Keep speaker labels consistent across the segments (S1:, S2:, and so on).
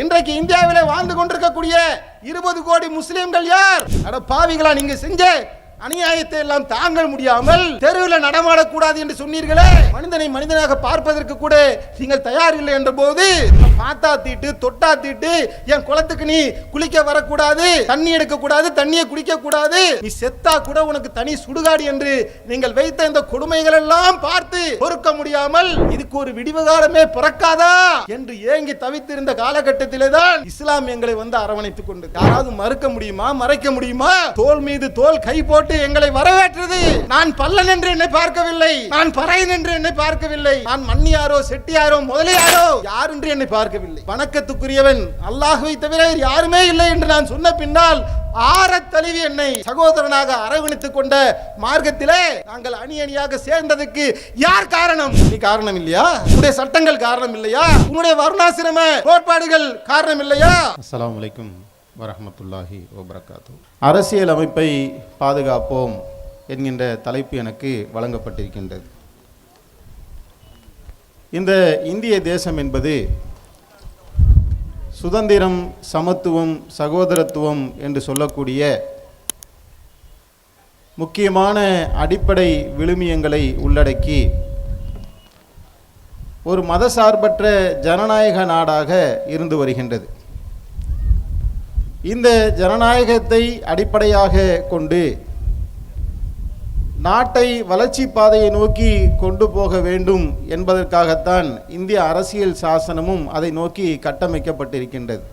S1: இன்றைக்கு இந்தியாவிலே வாழ்ந்து கொண்டிருக்கக்கூடிய 20 கோடி முஸ்லிம்கள் யார்? அட பாவிகளா, நீங்க செஞ்ச அநியாயத்தை எல்லாம் தாங்க முடியாமல் தெருவில் நடமாடக்கூடாது என்று சொன்னீர்களே. மனிதனை மனிதனாக பார்ப்பதற்கு கூட நீங்கள் தயார் இல்லை என்ற போது பார்த்தா தீட்டு தொட்டா தீட்டு, என் குளத்துக்கு நீ குளிக்க வரக்கூடாது, தண்ணி எடுக்க கூடாது, தண்ணியை குடிக்க கூடாது, நீ செத்தா கூட உனக்கு தனி சுடுகாடு என்று நீங்கள் வைத்த இந்த கொடுமைகள் எல்லாம் பார்த்து பொறுக்க முடியாமல் இதுக்கு ஒரு விடிவு காலமே பிறக்காதா என்று ஏங்கி தவித்திருந்த காலகட்டத்திலே தான் இஸ்லாம் எங்களை வந்து அரவணைத்துக் கொண்டு, யாராவது மறுக்க முடியுமா, மறைக்க முடியுமா? தோல் மீது தோல் கை போட்டு எங்களை வரவேற்றது. நான் பல்லன் என்று என்னை பார்க்கவில்லை, நான் பறையன் என்று என்னை பார்க்கவில்லை, நான் மன்னியாரோ செட்டியாரோ முதலியாரோ யார் என்று என்னை பார்க்கவில்லை. வணக்கத்துக்குரியவன் அல்லாஹ்வை தவிர யாருமே இல்லை என்று நான் சொன்ன பின்னால் ஆறத் தழுவி என்னை சகோதரனாக அரவணைத்துக் கொண்ட மார்க்கத்திலே நாங்கள் அணி அணியாக சேர்ந்ததுக்கு யார் காரணம்? நீ காரணம் இல்லையா? உன்னுடைய சட்டங்கள் காரணம் இல்லையா? உன்னுடைய வர்ணாசிரம கோட்பாடுகள் காரணம் இல்லையா?
S2: அஸ்ஸலாமு அலைக்கும் வரஹ்மத்துல்லாஹி வபரகாத்து. அரசியல் அமைப்பை பாதுகாப்போம் என்கின்ற தலைப்பு எனக்கு வழங்கப்பட்டிருக்கின்றது. இந்த இந்திய தேசம் என்பது சுதந்திரம், சமத்துவம், சகோதரத்துவம் என்று சொல்லக்கூடிய முக்கியமான அடிப்படை விழுமியங்களை உள்ளடக்கி ஒரு மதசார்பற்ற ஜனநாயக நாடாக இருந்து வருகின்றது. இந்த ஜனநாயகத்தை அடிப்படையாக கொண்டு நாட்டை வளர்ச்சி பாதையை நோக்கி கொண்டு போக வேண்டும் என்பதற்காகத்தான் இந்திய அரசியல் சாசனமும் அதை நோக்கி கட்டமைக்கப்பட்டிருக்கின்றது.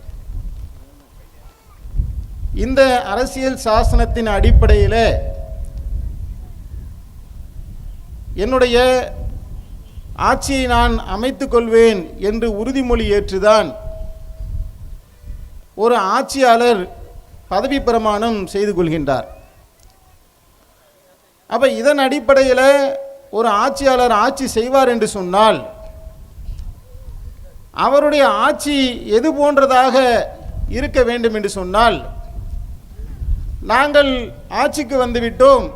S2: இந்த அரசியல் சாசனத்தின் அடிப்படையில் என்னுடைய ஆட்சியை நான் அமைத்துக் கொள்வேன் என்று உறுதிமொழி ஏற்றுதான் ஒரு ஆட்சியாளர் பதவி பிரமாணம் செய்து கொள்கின்றார். அப்போ இதன் அடிப்படையில் ஒரு ஆட்சியாளர் ஆட்சி செய்வார் என்று சொன்னால் அவருடைய ஆட்சி எது போன்றதாக இருக்க வேண்டும் என்று சொன்னால், நாங்கள் ஆட்சிக்கு வந்துவிட்டோம்,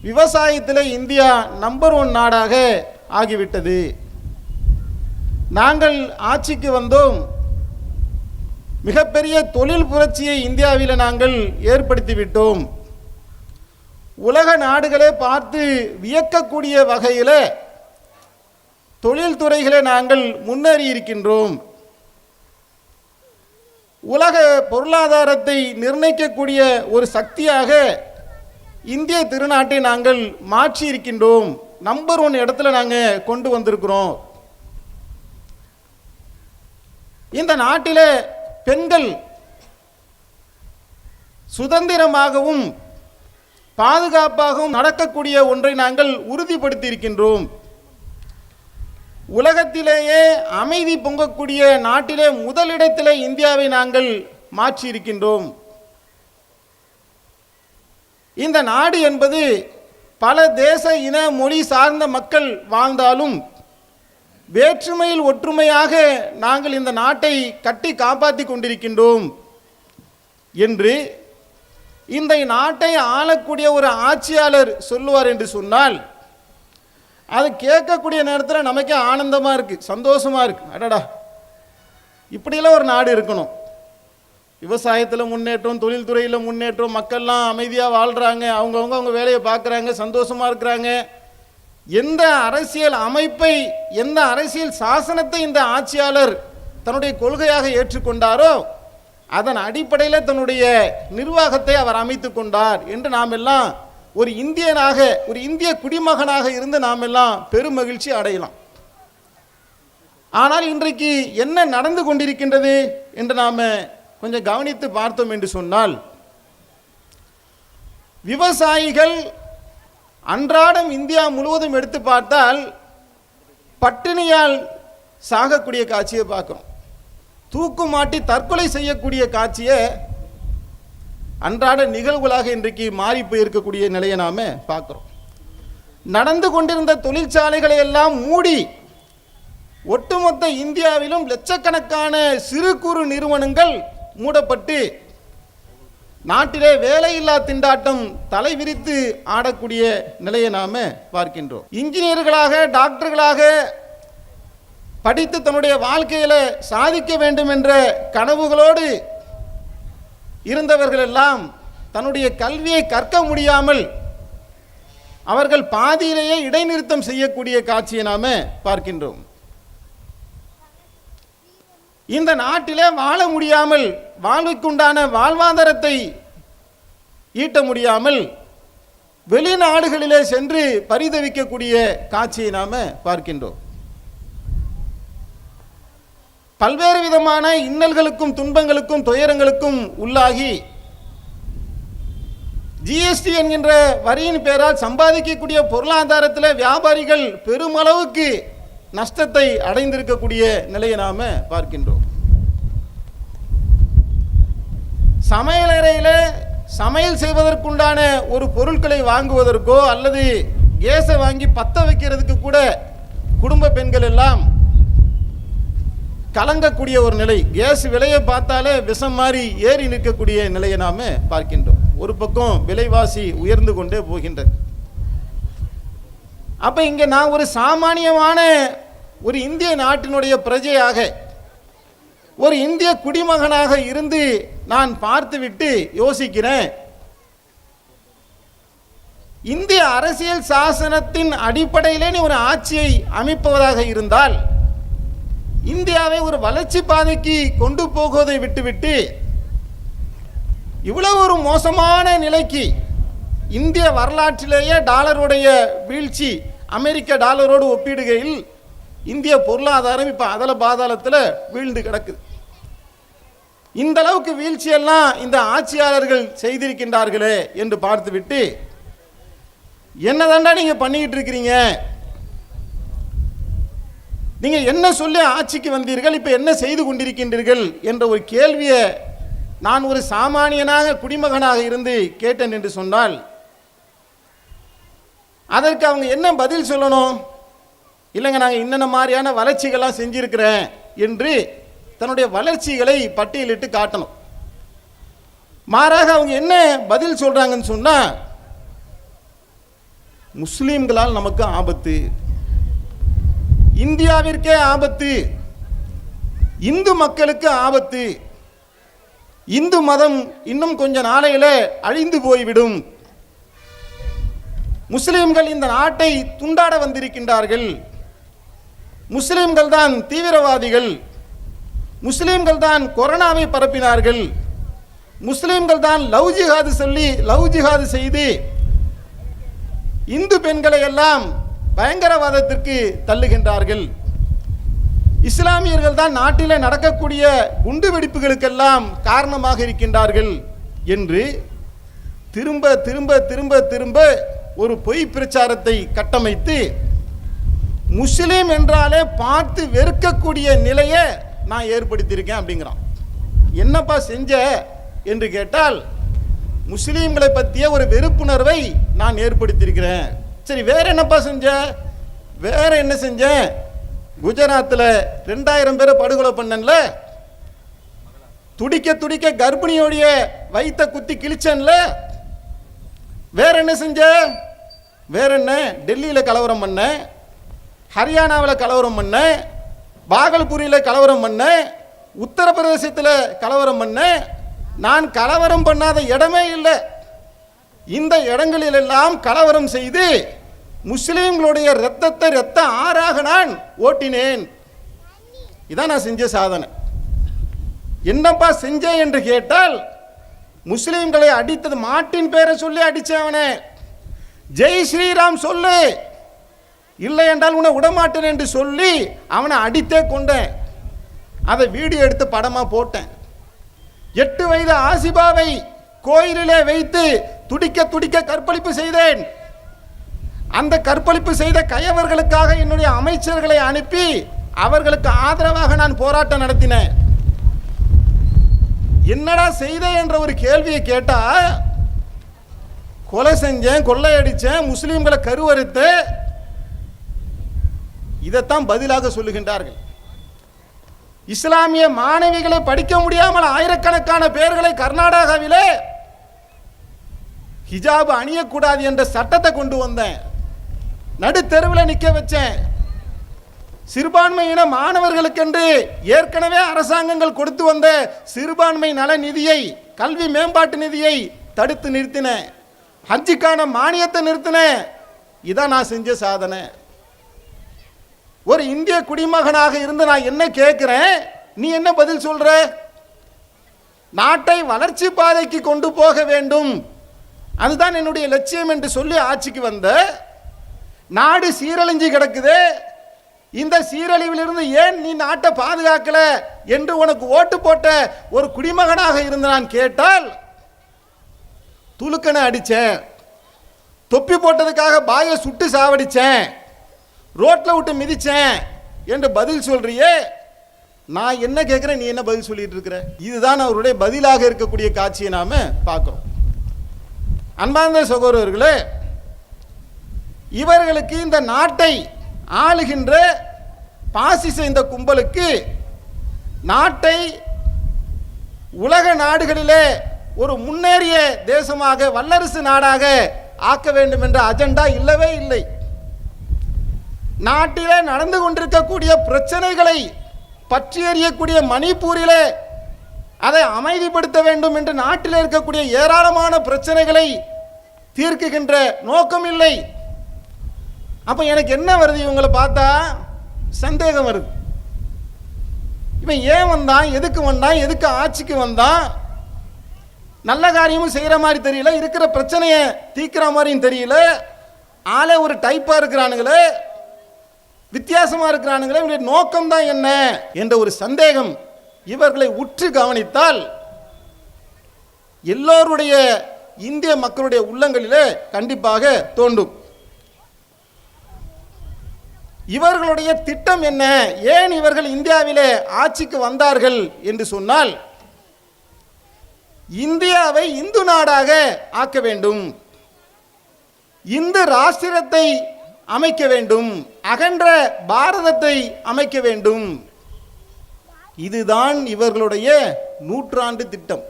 S2: விவசாயத்தில் இந்தியா நம்பர் 1 நாடாக ஆகிவிட்டது, நாங்கள் ஆட்சிக்கு வந்தோம், மிகப்பெரிய தொழில் புரட்சியை இந்தியாவில் நாங்கள் ஏற்படுத்திவிட்டோம், உலக நாடுகளே பார்த்து வியக்கக்கூடிய வகையில் தொழில்துறைகளை நாங்கள் முன்னேறி இருக்கின்றோம், உலக பொருளாதாரத்தை நிர்ணயிக்கக்கூடிய ஒரு சக்தியாக இந்திய திருநாட்டை நாங்கள் மாற்றி இருக்கின்றோம், நம்பர் 1 இடத்துல நாங்கள் கொண்டு வந்திருக்கிறோம். இந்த நாட்டில் பெண்கள் சுதந்திரமாகவும் பாதுகாப்பாகவும் நடக்கக்கூடிய ஒன்றை நாங்கள் உறுதிப்படுத்தி இருக்கின்றோம். உலகத்திலேயே அமைதி பொங்கக்கூடிய நாட்டிலே முதலிடத்திலே இந்தியாவை நாங்கள் மாற்றி இருக்கின்றோம். இந்த நாடு என்பது பல தேச இன மொழி சார்ந்த மக்கள் வாழ்ந்தாலும் வேற்றுமையில் ஒற்றுமையாக நாங்கள் இந்த நாட்டை கட்டி காப்பாற்றி கொண்டிருக்கின்றோம் என்று இந்த நாட்டை ஆளக்கூடிய ஒரு ஆட்சியாளர் சொல்லுவார் என்று சொன்னால், அது கேட்கக்கூடிய நேரத்தில் நமக்கே ஆனந்தமாக இருக்குது, சந்தோஷமாக இருக்குது. அடடா, இப்படியெல்லாம் ஒரு நாடு இருக்கணும். விவசாயத்தில் முன்னேற்றம், தொழில்துறையில் முன்னேற்றம், மக்கள்லாம் அமைதியாக வாழ்கிறாங்க, அவங்க வேலையை பார்க்குறாங்க, சந்தோஷமாக இருக்கிறாங்க. எந்த அரசியல் அமைப்பை, எந்த அரசியல் சாசனத்தை இந்த ஆட்சியாளர் தன்னுடைய கொள்கையாக ஏற்றுக்கொண்டாரோ அதன் அடிப்படையில் தன்னுடைய நிர்வாகத்தை அவர் அமைத்து கொண்டார் என்று நாம் எல்லாம் ஒரு இந்தியனாக, ஒரு இந்திய குடிமகனாக இருந்து நாம் எல்லாம் பெரும் மகிழ்ச்சி அடையலாம். ஆனால் இன்றைக்கு என்ன நடந்து கொண்டிருக்கின்றது என்று நாம் கொஞ்சம் கவனித்து பார்த்தோம் என்று சொன்னால், விவசாயிகள் அன்றாடம் இந்தியா முழுவதும் எடுத்து பார்த்தால் பட்டினியால் சாகக்கூடிய காட்சியை பார்க்கிறோம். தூக்கு மாட்டி தற்கொலை செய்யக்கூடிய காட்சியை அன்றாட நிகழ்வுகளாக இன்றைக்கு மாறி போயிருக்கக்கூடிய நிலையை நாம் பார்க்குறோம். நடந்து கொண்டிருந்த தொழிற்சாலைகளை எல்லாம் மூடி ஒட்டுமொத்த இந்தியாவிலும் லட்சக்கணக்கான சிறு குறு நிறுவனங்கள் மூடப்பட்டு நாட்டிலே வேலையில்லா திண்டாட்டம் தலைவிரித்து ஆடக்கூடிய நிலையை நாம் பார்க்கின்றோம். இன்ஜினியர்களாக, டாக்டர்களாக படித்து தன்னுடைய வாழ்க்கையில் சாதிக்க வேண்டும் என்ற கனவுகளோடு இருந்தவர்கள் எல்லாம் தன்னுடைய கல்வியை கற்க முடியாமல் அவர்கள் பாதியிலேயே இடைநிறுத்தம் செய்யக்கூடிய காட்சியை நாம பார்க்கின்றோம். இந்த நாட்டிலே வாழ முடியாமல், வாழ்வுக்குண்டான வாழ்வாதாரத்தை ஈட்ட முடியாமல் வெளிநாடுகளிலே சென்று பரிதவிக்கக்கூடிய காட்சியை நாம பார்க்கின்றோம். பல்வேறு விதமான இன்னல்களுக்கும் துன்பங்களுக்கும் துயரங்களுக்கும் உள்ளாகி ஜிஎஸ்டி என்கின்ற வரியின் பெயரால் சம்பாதிக்கக்கூடிய பொருளாதாரத்தில் வியாபாரிகள் பெருமளவுக்கு நஷ்டத்தை அடைந்திருக்கக்கூடிய நிலையை நாம பார்க்கின்றோம். சமையலறையில் சமையல் செய்வதற்குண்டான ஒரு பொருட்களை வாங்குவதற்கோ அல்லது கேஸை வாங்கி பற்ற வைக்கிறதுக்கு கூட குடும்ப பெண்கள் எல்லாம் கலங்கக்கூடிய ஒரு நிலை. கேஸ் விலையை பார்த்தாலே விஷம் மாதிரி ஏறி நிற்கக்கூடிய நிலையை நாம பார்க்கின்றோம். ஒரு பக்கம் விலைவாசி உயர்ந்து கொண்டே போகின்றது. அப்ப இங்க நான் ஒரு சாமானியமான ஒரு இந்திய நாட்டினுடைய பிரஜையாக, ஒரு இந்திய குடிமகனாக இருந்து நான் பார்த்துவிட்டு யோசிக்கிறேன், இந்திய அரசியல் சாசனத்தின் அடிப்படையிலே நீ ஒரு ஆட்சியை அமைப்பதாக இருந்தால் இந்தியாவை ஒரு வளர்ச்சி பாதைக்கு கொண்டு போகுவதை விட்டுவிட்டு இவ்வளவு ஒரு மோசமான நிலைக்கு, இந்திய வரலாற்றிலேயே டாலருடைய வீழ்ச்சி அமெரிக்க டாலரோடு ஒப்பிடுகையில் இந்திய பொருளாதாரம் இப்போ அதல பாதாளத்தில் வீழ்ந்து கிடக்குது. இந்த அளவுக்கு வீழ்ச்சியெல்லாம் இந்த ஆட்சியாளர்கள் செய்திருக்கின்றார்களே என்று பார்த்துவிட்டு, என்னதாண்டா நீங்க பண்ணிக்கிட்டு இருக்கிறீங்க, நீங்க என்ன சொல்லி ஆட்சிக்கு வந்தீர்கள், இப்ப என்ன செய்து கொண்டிருக்கின்றீர்கள் என்ற ஒரு கேள்வியை நான் ஒரு சாமானியனாக குடிமகனாக இருந்து கேட்டேன் என்று சொன்னால் அதற்கு அவங்க என்ன பதில் சொல்லணும்? இல்லைங்க நாங்கள் இன்னென்ன மாதிரியான வளர்ச்சிகள்லாம் செஞ்சிருக்கிறேன் என்று தன்னுடைய வளர்ச்சிகளை பட்டியலிட்டு காட்டணும். மாறாக அவங்க என்ன பதில் சொல்றாங்கன்னு சொன்னா, முஸ்லிம்களால் நமக்கு ஆபத்து, இந்தியாவிற்கே ஆபத்து, இந்து மக்களுக்கு ஆபத்து, இந்து மதம் இன்னும் கொஞ்ச நாளையில அழிந்து போய்விடும், முஸ்லிம்கள் இந்த நாட்டை துண்டாட வந்திருக்கின்றார்கள், முஸ்லிம்கள் தான் தீவிரவாதிகள், முஸ்லிம்கள் தான் கொரோனாவை பரப்பினார்கள், முஸ்லிம்கள் தான் லவ் ஜிஹாது சொல்லி லவ் ஜிஹாது செய்து இந்து பெண்களை எல்லாம் பயங்கரவாதத்திற்கு தள்ளுகின்றார்கள், இஸ்லாமியர்கள் தான் நாட்டில் நடக்கக்கூடிய குண்டு வெடிப்புகளுக்கெல்லாம் காரணமாக இருக்கின்றார்கள் என்று திரும்ப திரும்ப திரும்ப திரும்ப ஒரு பொய் பிரச்சாரத்தை கட்டமைத்து முஸ்லீம் என்றாலே பார்த்து வெறுக்கக்கூடிய நிலையை நான் ஏற்படுத்தியிருக்கேன் அப்படிங்கிறான். என்னப்பா செஞ்ச என்று கேட்டால், முஸ்லீம்களை பற்றிய ஒரு வெறுப்புணர்வை நான் ஏற்படுத்தியிருக்கிறேன். சரி, வேற என்னப்பா செஞ்ச? வேற என்ன செஞ்சேன்? குஜராத்தில் 2000 பேரை படுகொலை பண்ணல, துடிக்க துடிக்க கர்ப்பிணியோடைய வயிற்ற குத்தி கிழிச்சன்ல, வேற என்ன செஞ்ச? வேற என்ன? டெல்லியில் கலவரம் பண்ண, ஹரியானாவில் கலவரம் பண்ண, பாகல்பூரியில் கலவரம் பண்ண, உத்தரப்பிரதேசத்தில் கலவரம் பண்ண. நான் கலவரம் பண்ணாத இடமே இல்லை. இந்த இடங்களிலெல்லாம் கலவரம் செய்து முஸ்லிம்களுடைய இரத்தத்தை இரத்த ஆறாக நான் ஓட்டினேன். இதான் நான் செஞ்ச சாதனை. என்னப்பா செஞ்ச என்று கேட்டால், முஸ்லிம்களை அடித்தது மாட்டின் பேரை சொல்லி அடிச்சவனே, ஜெய் ஸ்ரீராம் சொல்லு, இல்லை என்றால் உன்னை விடமாட்டேன் என்று சொல்லி அவனை அடித்தே கொண்டேன். அதை வீடியோ எடுத்து படமா போட்டேன். 8 வயது ஆசிபாவை கோயிலிலே வைத்து துடிக்க துடிக்க கற்பழிப்பு செய்தேன். அந்த கற்பழிப்பு செய்த கயவர்களுக்காக என்னுடைய அமைச்சர்களை அனுப்பி அவர்களுக்கு ஆதரவாக நான் போராட்டம் நடத்தினேன். என்னடா செய்த என்ற ஒரு கேள்வியை கேட்டா, கொலை செஞ்சேன், கொள்ளையடிச்சேன், முஸ்லிம்களை கருவறுத்து, இதைத்தான் பதிலாக சொல்லுகின்றார்கள். இஸ்லாமிய மாணவிகளை படிக்க முடியாமல் ஆயிரக்கணக்கான பேர்களை கர்நாடகாவிலே ஹிஜாப் அணியக்கூடாது என்ற சட்டத்தை கொண்டு வந்தேன். நடு தெருவில் நிற்க வச்சேன். சிறுபான்மையின மாணவர்களுக்கென்று ஏற்கனவே அரசாங்கங்கள் கொடுத்து வந்த சிறுபான்மை நல நிதியை, கல்வி மேம்பாட்டு நிதியை தடுத்து நிறுத்தின. ஹஜ்ஜுக்கான மானியத்தை நிறுத்தின. இதான் நான் செஞ்ச சாதனை. ஒரு இந்திய குடிமகனாக இருந்து நான் என்ன கேட்கிறேன், நீ என்ன பதில் சொல்ற? நாட்டை வளர்ச்சி பாதைக்கு கொண்டு போக வேண்டும், அதுதான் என்னுடைய லட்சியம் என்று சொல்லி ஆட்சிக்கு வந்த நாடு சீரழிஞ்சு கிடக்குது. இந்த சீரழிவிலிருந்து ஏன் நீ நாட்டை பாதுகாக்கல என்று உனக்கு ஓட்டு போட்ட ஒரு குடிமகனாக இருந்து நான் கேட்டால், துலுக்கனை அடிச்சேன், தொப்பி போட்டதுக்காக பாயை சுட்டு சாவடிச்சேன், ரோட்ல விட்டு மிதிச்சேன் என்று பதில் சொல்றியே. நான் என்ன கேட்கிறேன், நீ என்ன பதில் சொல்லிட்டு இருக்கிற? இதுதான் அவருடைய பதிலாக இருக்கக்கூடிய காட்சியை நாம பார்க்கிறோம். அன்பார்ந்த சகோதரர்களே, இவர்களுக்கு, இந்த நாட்டை ஆளுகின்ற பாசிச இந்த கும்பலுக்கு நாட்டை உலக நாடுகளிலே ஒரு முன்னேறிய தேசமாக, வல்லரசு நாடாக ஆக்க வேண்டும் என்ற அஜெண்டா இல்லவே இல்லை. நாட்டிலே நடந்து கொண்டிருக்கக்கூடிய பிரச்சனைகளை பற்றி எறியக்கூடிய மணிப்பூரிலே அதை அமைதிப்படுத்த வேண்டும் என்று நாட்டில் இருக்கக்கூடிய ஏராளமான பிரச்சனைகளை தீர்க்குகின்ற நோக்கம் இல்லை. அப்ப எனக்கு என்ன வருது, இவங்களை பார்த்தா சந்தேகம் வருது. இவன் ஏன் வந்தான், எதுக்கு வந்தான், எதுக்கு ஆட்சிக்கு வந்தான்? நல்ல காரியமும் செய்யற மாதிரி தெரியல, இருக்கிற பிரச்சனையை தீர்க்கிற மாதிரியும் தெரியல. ஆளே ஒரு டைப்பா இருக்கிறானுங்களே, வித்தியாசமா இருக்கிறானுங்களே, இவருடைய நோக்கம் தான் என்ன என்ற ஒரு சந்தேகம் இவர்களை உற்று கவனித்தால் எல்லோருடைய, இந்திய மக்களுடைய உள்ளங்களிலே கண்டிப்பாக தோன்றும். இவர்களுடைய திட்டம் என்ன, ஏன் இவர்கள் இந்தியாவிலே ஆட்சிக்கு வந்தார்கள் என்று சொன்னால், இந்தியாவை இந்து நாடாக ஆக்க வேண்டும், இந்து ராஷ்டிரத்தை அமைக்க வேண்டும், அகன்ற பாரதத்தை அமைக்க வேண்டும். இதுதான் இவர்களுடைய நூற்றாண்டு திட்டம்.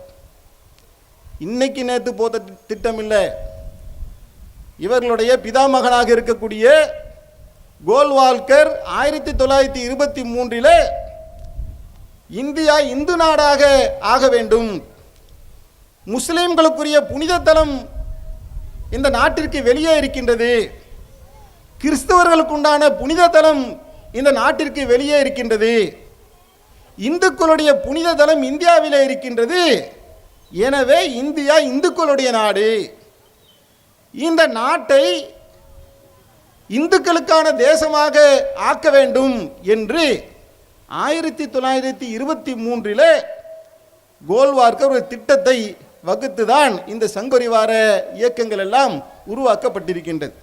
S2: இன்னைக்கு நேற்று போத திட்டம் இல்லை. இவர்களுடைய பிதாமகனாக இருக்கக்கூடிய கோல்வால்கர் 1923 இந்தியா இந்து நாடாக ஆக வேண்டும், முஸ்லிம்களுக்குரிய புனித தலம் இந்த நாட்டிற்கு வெளியே இருக்கின்றது, கிறிஸ்தவர்களுக்கு உண்டான புனித தலம் இந்த நாட்டிற்கு வெளியே இருக்கின்றது, இந்துக்களுடைய புனித தலம் இந்தியாவிலே இருக்கின்றது, எனவே இந்தியா இந்துக்களுடைய நாடு, இந்த நாட்டை இந்துக்களுக்கான தேசமாக ஆக்க வேண்டும் என்று 1923 கோல்வால்கர் ஒரு திட்டத்தை வகுத்துதான் இந்த சங்கரிவார இயக்கங்கள் எல்லாம் உருவாக்கப்பட்டிருக்கின்றது.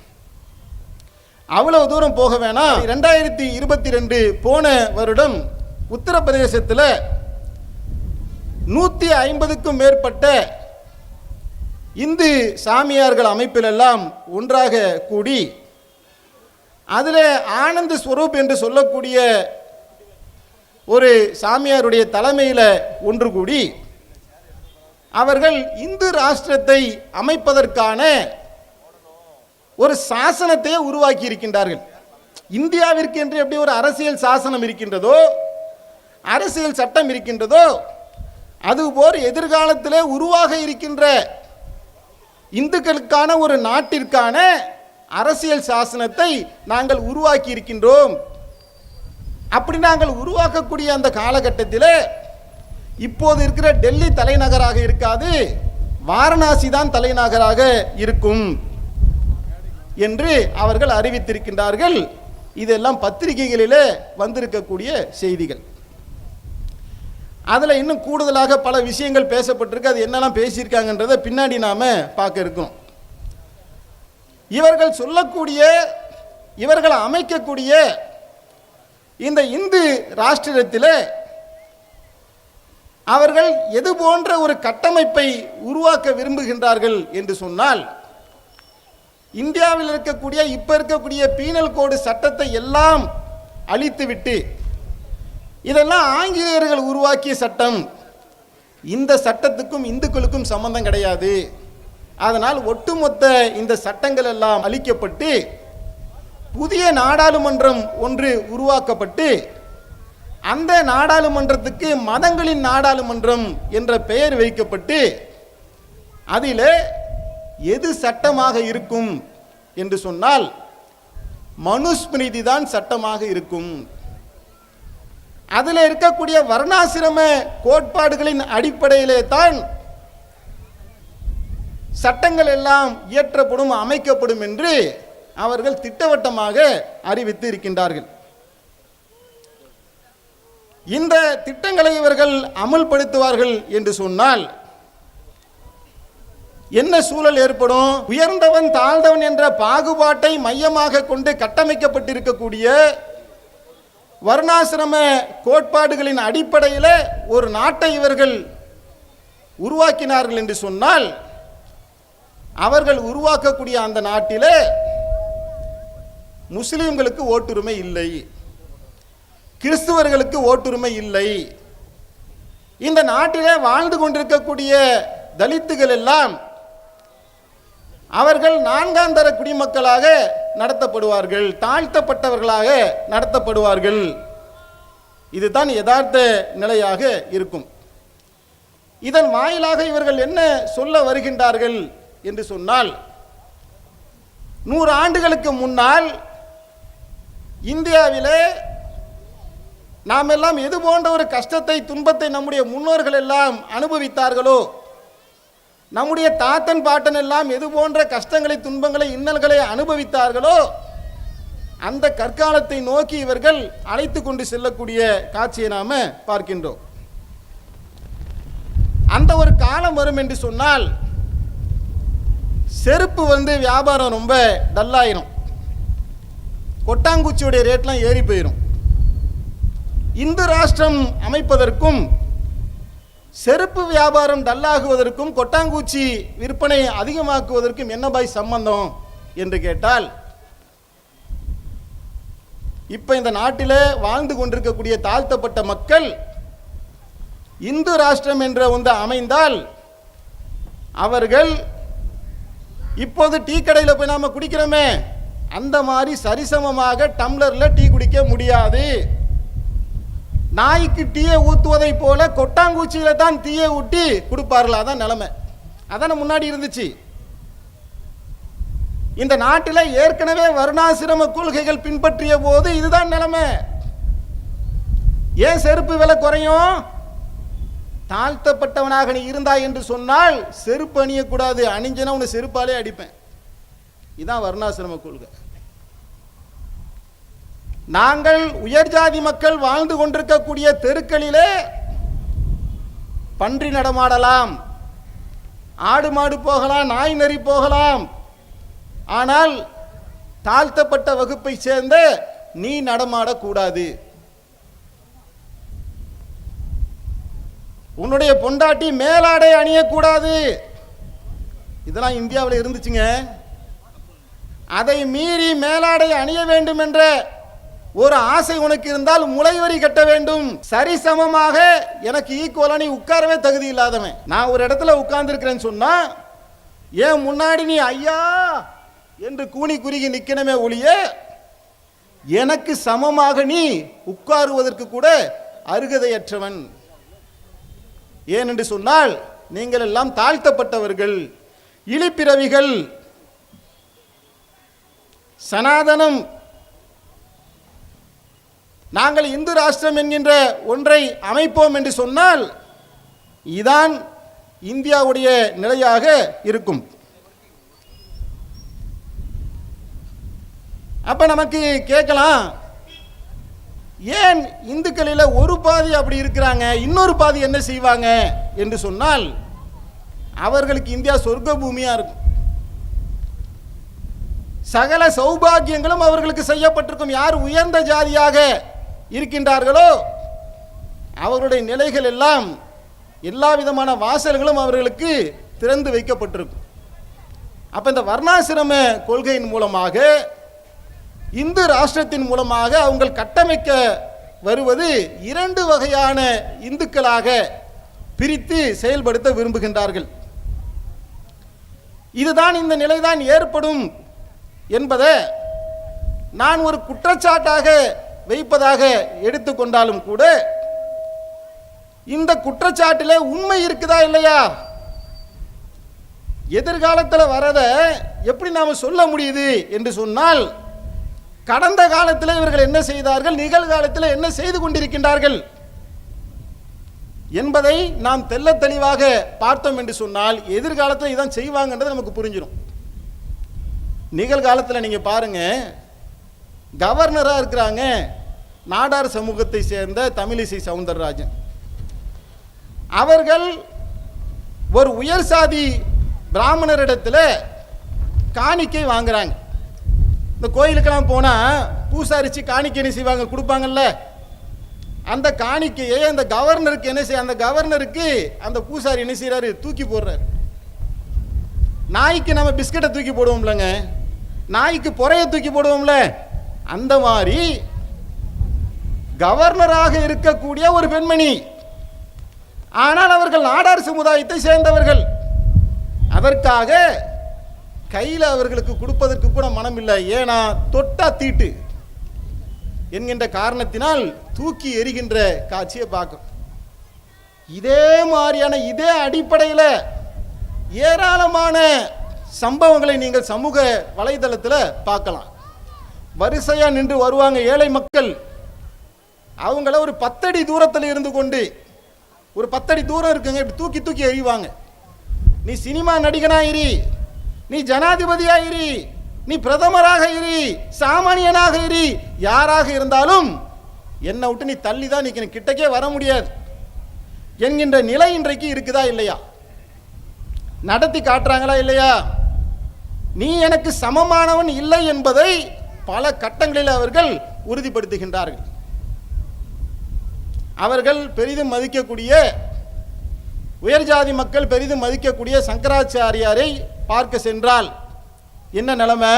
S2: அவ்வளவு தூரம் போக வேணாம். 2022 போன வருடம் உத்தரப்பிரதேசத்தில் 150க்கும் மேற்பட்ட இந்து சாமியார்கள் அமைப்பிலெல்லாம் ஒன்றாக கூடி, அதில் ஆனந்த் ஸ்வரூப் என்று சொல்லக்கூடிய ஒரு சாமியாருடைய தலைமையில் ஒன்று கூடி அவர்கள் இந்து ராஷ்டிரத்தை அமைப்பதற்கான ஒரு சாசனத்தை உருவாக்கி இருக்கின்றார்கள். இந்தியாவிற்கு என்று எப்படி ஒரு அரசியல் சாசனம் இருக்கின்றதோ, அரசியல் சட்டம் இருக்கின்றதோ, அதுபோல் எதிர்காலத்திலே உருவாக இருக்கின்ற இந்துக்களுக்கான ஒரு நாட்டிற்கான அரசியல் சாசனத்தை நாங்கள் உருவாக்கி இருக்கின்றோம். அப்படி நாங்கள் உருவாக்கக்கூடிய அந்த காலகட்டத்தில் இப்போது இருக்கிற டெல்லி தலைநகராக இருக்காது, வாரணாசி தான் தலைநகராக இருக்கும் என்று அவர்கள் அறிவித்திருக்கின்றார்கள். இதெல்லாம் பத்திரிகைகளிலே வந்திருக்கக்கூடிய செய்திகள். அதில் இன்னும் கூடுதலாக பல விஷயங்கள் பேசப்பட்டிருக்கு. அது என்னெல்லாம் பேசியிருக்காங்கன்றதை பின்னாடி நாம் பார்க்க இருக்கோம். இவர்கள் சொல்லக்கூடிய, இவர்கள் அமைக்கக்கூடிய இந்த இந்து ராஷ்டிரத்தில் அவர்கள் எது போன்ற ஒரு கட்டமைப்பை உருவாக்க விரும்புகின்றார்கள் என்று சொன்னால், இந்தியாவில் இருக்கக்கூடிய இப்ப இருக்கக்கூடிய பீனல் கோடு சட்டத்தை எல்லாம் அழித்துவிட்டு, இதெல்லாம் ஆங்கிலேயர்கள் உருவாக்கிய சட்டம், இந்த சட்டத்துக்கும் இந்துக்களுக்கும் சம்பந்தம் கிடையாது, அதனால் ஒட்டுமொத்த இந்த சட்டங்கள் எல்லாம் அழிக்கப்பட்டு புதிய நாடாளுமன்றம் ஒன்று உருவாக்கப்பட்டு அந்த நாடாளுமன்றத்துக்கு மதங்களின் நாடாளுமன்றம் என்ற பெயர் வைக்கப்பட்டு அதில் எது சட்டமாக இருக்கும் என்று சொன்னால் மனுஸ்மிருதி தான் சட்டமாக இருக்கும். அதில் இருக்கக்கூடிய வர்ணாசிரம கோட்பாடுகளின் அடிப்படையிலே தான் சட்டங்கள் எல்லாம் இயற்றப்படும், அமைக்கப்படும் என்று அவர்கள் திட்டவட்டமாக அறிவித்து இருக்கின்றார்கள். இந்த திட்டங்களை இவர்கள் அமல்படுத்துவார்கள் என்று சொன்னால் என்ன சூழல் ஏற்படும்? உயர்ந்தவன் தாழ்ந்தவன் என்ற பாகுபாட்டை மையமாக கொண்டு கட்டமைக்கப்பட்டிருக்கக்கூடிய வர்ணாசிரம கோட்பாடுகளின் அடிப்படையில் ஒரு நாட்டை இவர்கள் உருவாக்கினார்கள் என்று சொன்னால் அவர்கள் உருவாக்கக்கூடிய அந்த நாட்டிலே முஸ்லிம்களுக்கு ஓட்டுரிமை இல்லை, கிறிஸ்துவர்களுக்கு ஓட்டுரிமை இல்லை. இந்த நாட்டிலே வாழ்ந்து கொண்டிருக்கக்கூடிய தலித்துகள் எல்லாம் அவர்கள் நான்காம் தர குடிமக்களாக நடத்தப்படுவார்கள், தாழ்த்தப்பட்டவர்களாக நடத்தப்படுவார்கள். இதுதான் யதார்த்த நிலையாக இருக்கும். இதன் வாயிலாக இவர்கள் என்ன சொல்ல வருகின்றார்கள் என்று சொன்னால், 100 ஆண்டுகளுக்கு முன்னால் இந்தியாவிலே நாம் எல்லாம் எது போன்ற ஒரு கஷ்டத்தை துன்பத்தை நம்முடைய முன்னோர்கள் எல்லாம் அனுபவித்தார்களோ, நம்முடைய தாத்தன் பாட்டன் எல்லாம் எது போன்ற கஷ்டங்களை துன்பங்களை இன்னல்களை அனுபவித்தார்களோ, அந்த கற்காலத்தை நோக்கி இவர்கள் அழைத்து கொண்டு செல்லக்கூடிய காட்சியை நாம பார்க்கின்றோம். அந்த ஒரு காலம் வரும் என்று சொன்னால் செருப்பு வியாபாரம் ரொம்ப டல்லாயிரும், கொட்டாங்குச்சியுடைய ரேட்லாம் ஏறி போயிடும். இந்து ராஷ்டிரம் அமைப்பதற்கும் செருப்பு வியாபாரம் டல்லாகுவதற்கும் கொட்டாங்குச்சி விற்பனை அதிகமாக்குவதற்கும் என்ன பாய் சம்பந்தம் என்று கேட்டால், இப்ப இந்த நாட்டில் வாழ்ந்து கொண்டிருக்கக்கூடிய தாழ்த்தப்பட்ட மக்கள் இந்து ராஷ்டிரம் என்ற ஒன்று அமைந்தால் அவர்கள் இப்போது டீ கடையில் போய் நாம குடிக்கிறோமே அந்த மாதிரி சரிசமமாக டம்ளர்ல டீ குடிக்க முடியாது. நாய்க்கு டீயை ஊற்றுவதை போல கொட்டாங்குச்சியில தான் தீயை ஊட்டி கொடுப்பார்கள். அதான் நிலைமை. அதான முன்னாடி இருந்துச்சு. இந்த நாட்டில் ஏற்கனவே வர்ணாசிரம கொள்கைகள் பின்பற்றிய போது இதுதான் நிலைமை. ஏன் செருப்பு விலை குறையும்? தாழ்த்தப்பட்டவனாக நீ இருந்தாய் என்று சொன்னால் செருப்பு அணியக்கூடாது, அணிஞ்சனா உன்னை செருப்பாலே அடிப்பேன். இதுதான் வர்ணாசிரம கொள்கை. நாங்கள் உயர் ஜாதி மக்கள் வாழ்ந்து கொண்டிருக்கக்கூடிய தெருக்களிலே பன்றி நடமாடலாம், ஆடு மாடு போகலாம், நாய் நரி போகலாம். ஆனால் தாழ்த்தப்பட்ட வகுப்பை சேர்ந்த நீ நடமாடக்கூடாது. உன்னுடைய பொண்டாட்டி மேலாடை அணியக்கூடாது. இதெல்லாம் இந்தியாவில் இருந்துச்சுங்க. அதை மீறி மேலாடை அணிய வேண்டும் என்ற ஒரு ஆசை உனக்கு இருந்தால் முளைவரி கட்ட வேண்டும். சரிசமமாக எனக்கு ஈக்குவலா நீ உட்காரவே தகுதி இல்லாதவன். நான் ஒரு இடத்துல உட்கார்ந்து இருக்கிறேன்னு சொன்னா ஏன் முன்னாடி நீ ஐயா என்று கூனி குறுகி நிக்கணுமே ஒழிய எனக்கு சமமாக நீ உட்காருவதற்கு கூட அருகதையற்றவன். ஏனென்று சொன்னால் நீங்கள் எல்லாம் தாழ்த்தப்பட்டவர்கள், இழிப்பிறவிகள். சனாதனம் நாங்கள் இந்து ராஷ்டிரம் என்கின்ற ஒன்றை அமைப்போம் என்று சொன்னால் இதான் இந்தியாவுடைய நிலையாக இருக்கும். அப்ப நமக்கு கேட்கலாம், ஏன் இந்துக்களில் ஒரு பாதி அப்படி இருக்கிறாங்க, இன்னொரு பாதி என்ன செய்வாங்க என்று சொன்னால் அவர்களுக்கு இந்தியா சொர்க்க பூமியா இருக்கும். சகல சௌபாகியங்களும் அவர்களுக்கு செய்யப்பட்டிருக்கும். யார் உயர்ந்த ஜாதியாக இருக்கின்றார்களோ அவர்களுடைய நிலைகள் எல்லாம் எல்லா விதமான வாசல்களும் அவர்களுக்கு திறந்து வைக்கப்பட்டிருக்கும். அப்ப இந்த வர்ணாசிரம கொள்கையின் மூலமாக இந்து ராஷ்டிரத்தின் மூலமாக அவங்க கட்டமைக்க வருவது 2 வகையான இந்துக்களாக பிரித்து செயல்படுத்த விரும்புகின்றார்கள். இதுதான் இந்த நிலைதான் ஏற்படும் என்பதை நான் ஒரு குற்றச்சாட்டாக வைப்பதாக எடுத்துக்கொண்டாலும் கூட இந்த குற்றச்சாட்டில் உண்மை இருக்குதா இல்லையா? எதிர்காலத்தில் வரதை எப்படி நாம சொல்ல முடியுது என்று சொன்னால், கடந்த காலத்தில் இவர்கள் என்ன செய்தார்கள், நிகழ்காலத்தில் என்ன செய்து கொண்டிருக்கின்றார்கள் என்பதை நாம் தெள்ள தெளிவாக பார்த்தோம் என்று சொன்னால் எதிர்காலத்தில் இதான் செய்வாங்கன்றது நமக்கு புரிஞ்சிடும். நிகழ்காலத்தில் நீங்க பாருங்க, கவர்னரா இருக்கிறாங்க நாடார் சமூகத்தை சேர்ந்த தமிழிசை சவுந்தரராஜன். அவர்கள் ஒரு உயர் சாதி பிராமணரிடத்தில் காணிக்கை வாங்குறாங்க. இந்த கோயிலுக்கெல்லாம் போனால் பூசாரிச்சு காணிக்கை செய்வாங்க, கொடுப்பாங்கல்ல. அந்த காணிக்கையை அந்த கவர்னருக்கு என்ன செய்ய, அந்த கவர்னருக்கு அந்த பூசாரி என்ன செய்யறாரு, தூக்கி போடுறாரு. நாய்க்கு நம்ம பிஸ்கட்டை தூக்கி போடுவோம்லங்க, நாய்க்கு பொறைய தூக்கி போடுவோம்ல, அந்த மாதிரி கவர்னராக இருக்கக்கூடிய ஒரு பெண்மணி. ஆனால் அவர்கள் நாடார் சமுதாயத்தை சேர்ந்தவர்கள். அதற்காக கையில் அவர்களுக்கு கொடுப்பதற்கு கூட மனம் இல்லை. ஏன்னா தொட்டா தீட்டு என்கின்ற காரணத்தினால் தூக்கி எறிகின்ற காட்சியை பார்க்கும். இதே மாதிரியான இதே அடிப்படையில் ஏராளமான சம்பவங்களை நீங்கள் சமூக வலைதளத்தில் பார்க்கலாம். வரிசையா நின்று வருவாங்க ஏழை மக்கள். அவங்கள ஒரு 10 அடி தூரத்தில் இருந்து கொண்டு, ஒரு 10 அடி தூரம் இருக்குங்க, இப்படி தூக்கி தூக்கி எறிவாங்க. நீ சினிமா நடிகனாயிரி, நீ ஜனாதிபதியாயிரி, நீ பிரதமராக இரு, சாமானியனாக இரு, யாராக இருந்தாலும் என்னை விட்டு நீ தள்ளி தான் நிற்கணும், கிட்டக்கே வர முடியாது என்கின்ற நிலை இன்றைக்கு இருக்குதா இல்லையா? நடத்தி காட்டுறாங்களா இல்லையா? நீ எனக்கு சமமானவன் இல்லை என்பதை பல கட்டங்களில் அவர்கள் உறுதிப்படுத்துகின்றார்கள். அவர்கள் பெரிதும் மதிக்கக்கூடிய, உயர் ஜாதி மக்கள் பெரிதும் மதிக்கக்கூடிய சங்கராச்சாரியாரை பார்க்க சென்றால் என்ன நிலைமை?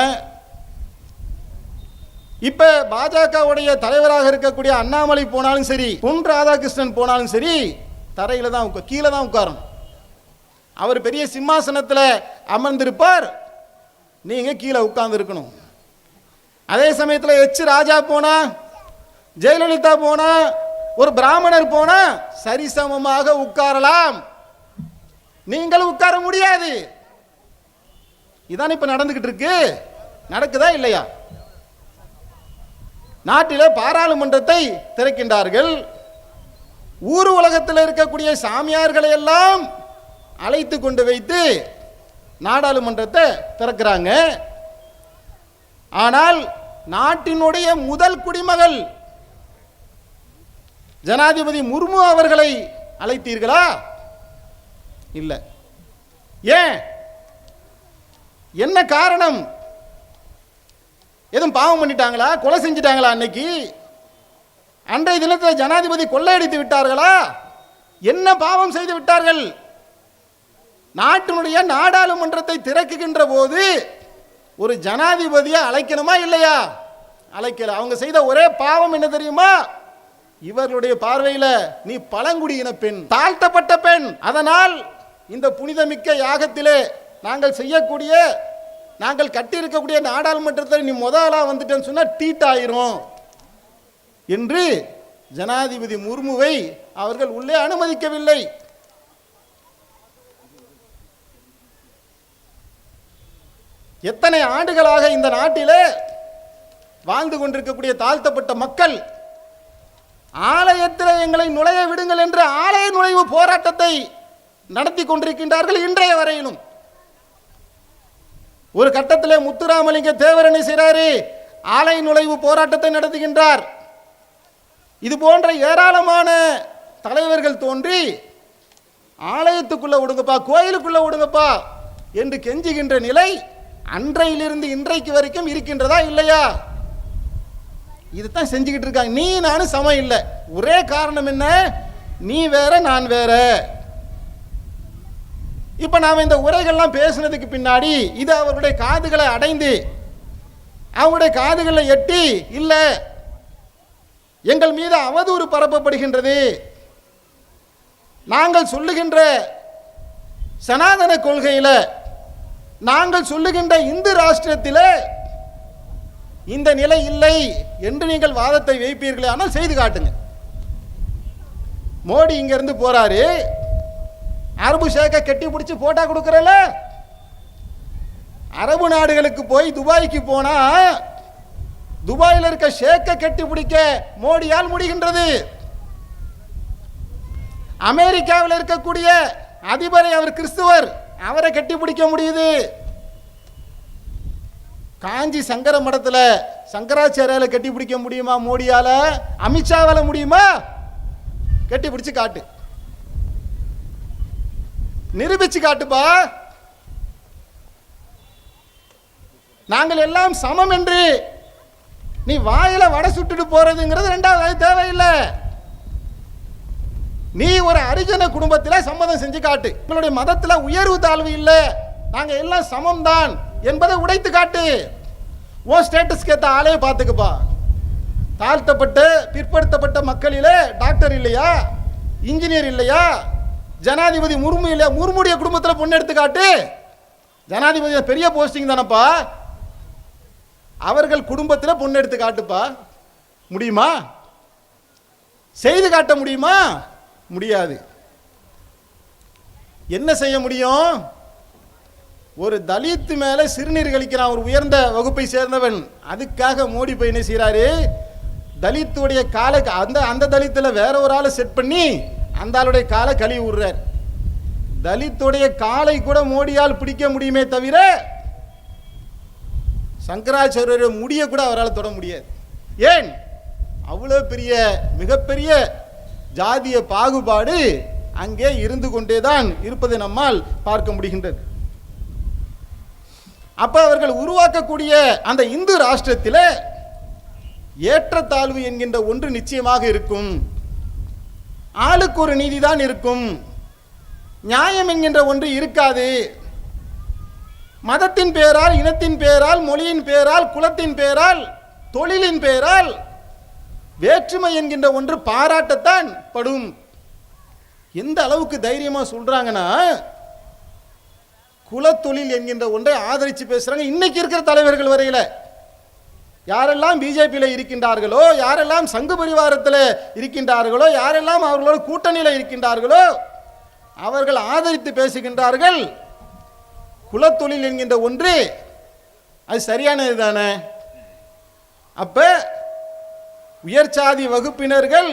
S2: இப்ப பாஜகவுடைய தலைவராக இருக்கக்கூடிய அண்ணாமலை போனாலும் சரி, பொன் ராதாகிருஷ்ணன் போனாலும் சரி, தரையில தான் கீழே தான் உட்காரணும். அவர் பெரிய சிம்மாசனத்தில் அமர்ந்திருப்பார், நீங்க கீழே உட்கார்ந்து இருக்கணும். அதே சமயத்தில் எச் ராஜா போனா, ஜெயலலிதா போனா, ஒரு பிராமணர் போனா சரிசமமாக உட்காரலாம், நீங்கள் உட்கார முடியாது. இதான் இப்ப நடந்துகிட்டு இருக்கு. நடக்குதா இல்லையா? நாட்டிலே பாராளுமன்றத்தை திறக்கின்றார்கள். ஊர் உலகத்தில் இருக்கக்கூடிய சாமியார்களை எல்லாம் அழைத்து கொண்டு வைத்து நாடாளுமன்றத்தை திறக்கிறாங்க. ஆனால் நாட்டினுடைய முதல் குடிமகள் ஜனாதிபதி முர்மு அவர்களை அழைத்தீர்களா? இல்லை. ஏன்? என்ன காரணம்? எதுவும் பாவம் பண்ணிட்டாங்களா? கொலை செஞ்சிட்டாங்களா? அன்னைக்கு அன்றைய தினத்தில் ஜனாதிபதி கொள்ளையடித்து விட்டார்களா? என்ன பாவம் செய்து விட்டார்கள்? நாட்டினுடைய நாடாளுமன்றத்தை திறக்குகின்ற போது ஒரு ஜனாதிபதியை அழைக்கணுமா இல்லையா? அழைக்கல. அவங்க செய்த ஒரே பாவம் என்ன தெரியுமா? இவர்களுடைய பார்வையில் நீ பழங்குடியின பெண், தாழ்த்தப்பட்ட பெண், அதனால் இந்த புனிதமிக்க யாகத்திலே நாங்கள் செய்யக்கூடிய, நாங்கள் கட்டியிருக்கக்கூடிய நாடாளுமன்றத்தில் நீ முதலா வந்துட்டேன்னு சொன்னா டீட்டாயிரும் என்று ஜனாதிபதி முர்முவை அவர்கள் உள்ளே அனுமதிக்கவில்லை. எத்தனை ஆண்டுகளாக இந்த நாட்டிலே வாழ்ந்து கொண்டிருக்கக்கூடிய தாழ்த்தப்பட்ட மக்கள் ஆலயத்தில் எங்களை நுழைய விடுங்கள் என்று ஆலய நுழைவு போராட்டத்தை நடத்தி கொண்டிருக்கின்றார்கள் இன்றைய வரையிலும். ஒரு கட்டத்தில் முத்துராமலிங்க தேவர் என்ன செய்கிறாரு? ஆலய நுழைவு போராட்டத்தை நடத்துகின்றார். இது போன்ற ஏராளமான தலைவர்கள் தோன்றி ஆலயத்துக்குள்ள விடுங்கப்பா, கோயிலுக்குள்ள விடுங்கப்பா என்று கெஞ்சுகின்ற நிலை அன்றையிலிருந்து இன்றைக்கு வரைக்கும் இருக்கின்றதா இல்லையா? இதுதான் செஞ்சுக்கிட்டு இருக்காங்க. நீ நானும் சமம் இல்லை. ஒரே காரணம் என்ன? நீ வேற நான் வேற. இப்ப நாம இந்த உரைகள்லாம் பேசுனதுக்கு பின்னாடி இது அவர்களுடைய காதுகளை அடைந்து அவங்களுடைய காதுகளை எட்டி, இல்ல எங்கள் மீது அவதூறு பரப்பப்படுகின்றது, நாங்கள் சொல்லுகின்ற சனாதன கொள்கையில, நாங்கள் சொல்லுகின்ற இந்து ராஷ்டிரத்தில் இந்த நிலை இல்லை என்று நீங்கள் வாதத்தை வைப்பீர்களே, ஆனால் செய்து காட்டுங்க. மோடி இங்க இருந்து போறாரு, அரபு ஷேக்கை கட்டி பிடிச்சி போட்டா கொடுக்கறல. அரபு நாடுகளுக்கு போய் துபாய்க்கு போனா துபாயில் இருக்க ஷேக்கை கட்டி பிடிக்க மோடியால் முடிகின்றது. அமெரிக்காவில் இருக்கக்கூடிய அதிபரை, அவர் கிறிஸ்துவர், அவரை கட்டி பிடிக்க முடியுது. காஞ்சி சங்கர மடத்தில் சங்கராச்சாரியால கட்டி பிடிக்க முடியுமா மோடியால? அமித்ஷாவால முடியுமா? கட்டி பிடிச்சு காட்டு, நிரூபிச்சு காட்டுப்பா. நாங்கள் எல்லாம் சமம் என்று நீ வாயில வடை சுட்டுட்டு போறதுங்கிறது ரெண்டாவது தேவையில்லை. நீ ஒரு அரிஜன குடும்பத்தில் சம்மதம் செஞ்சு காட்டு. உங்களுடைய மதத்தில் உயர்வு தாழ்வு இல்லை, நாங்க எல்லாம் சமம் தான் என்பதை உடைத்து காட்டு. உன் ஸ்டேட்டஸ்க்கு ஏற்ற ஆளே பார்த்துக்குப்பா. தாழ்த்தப்பட்ட பிற்படுத்தப்பட்ட மக்களிலே டாக்டர் இல்லையா, இன்ஜினியர் இல்லையா, ஜனாதிபதி முர்மு இல்லையா? முர்முடைய குடும்பத்தில் பொண்ணு எடுத்து காட்டு. ஜனாதிபதி பெரிய போஸ்டிங் தானப்பா, அவர்கள் குடும்பத்தில் பொண்ணு எடுத்து காட்டுப்பா. முடியுமா? செய்து காட்ட முடியுமா? முடியாது. என்ன செய்ய முடியும்? ஒரு தலித் மேல சிறுநீர் கழிக்கிறான், ஒரு உயர்ந்த வகுப்பை சேர்ந்தவன். அதுக்காக மோடி போய் என்ன செய்யறாரு, தலித்துடைய காலை அந்த தலித்துல வேற ஒரு ஆளை செட் பண்ணி அந்த ஆளுடைய காலை கழுவி விடுறார். தலித்துடைய காலை கூட மோடியால் பிடிக்க முடியுமே தவிர சங்கராச்சாரிய முடிய கூட அவரால் தொட முடியாது. ஏன்? அவ்வளவு பெரிய மிகப்பெரிய ஜாதிய பாகுபாடு அங்கே இருந்து கொண்டேதான் இருப்பதை நம்மால் பார்க்க முடிகின்றது. அப்ப அவர்கள் உருவாக்கக்கூடிய அந்த இந்து ராஷ்டிரத்தில் ஏற்றத்தாழ்வு என்கின்ற ஒன்று நிச்சயமாக இருக்கும். ஆளுக்கு ஒரு நீதிதான் இருக்கும், நியாயம் என்கின்ற ஒன்று இருக்காது. மதத்தின் பேரால், இனத்தின் பேரால், மொழியின் பேரால், குலத்தின் பேரால், தொழிலின் பேரால் வேற்றுமை என்கின்ற ஒன்று பாராட்டத்தான் படும். எந்த அளவுக்கு தைரியமா சொல்றாங்கன்னா, குலத்தொழில் என்கின்ற ஒன்றை ஆதரித்து பேசுறாங்க. இன்னைக்கு இருக்கிற தலைவர்கள் வரையில யாரெல்லாம் பிஜேபியில் இருக்கின்றார்களோ, யாரெல்லாம் சங்கு பரிவாரத்தில் இருக்கின்றார்களோ, யாரெல்லாம் அவர்களோட கூட்டணியில் இருக்கின்றார்களோ, அவர்கள் ஆதரித்து பேசுகின்றார்கள். குலத்தொழில் என்கின்ற ஒன்று அது சரியானது தானே? அப்ப உயர்சாதி வகுப்பினர்கள்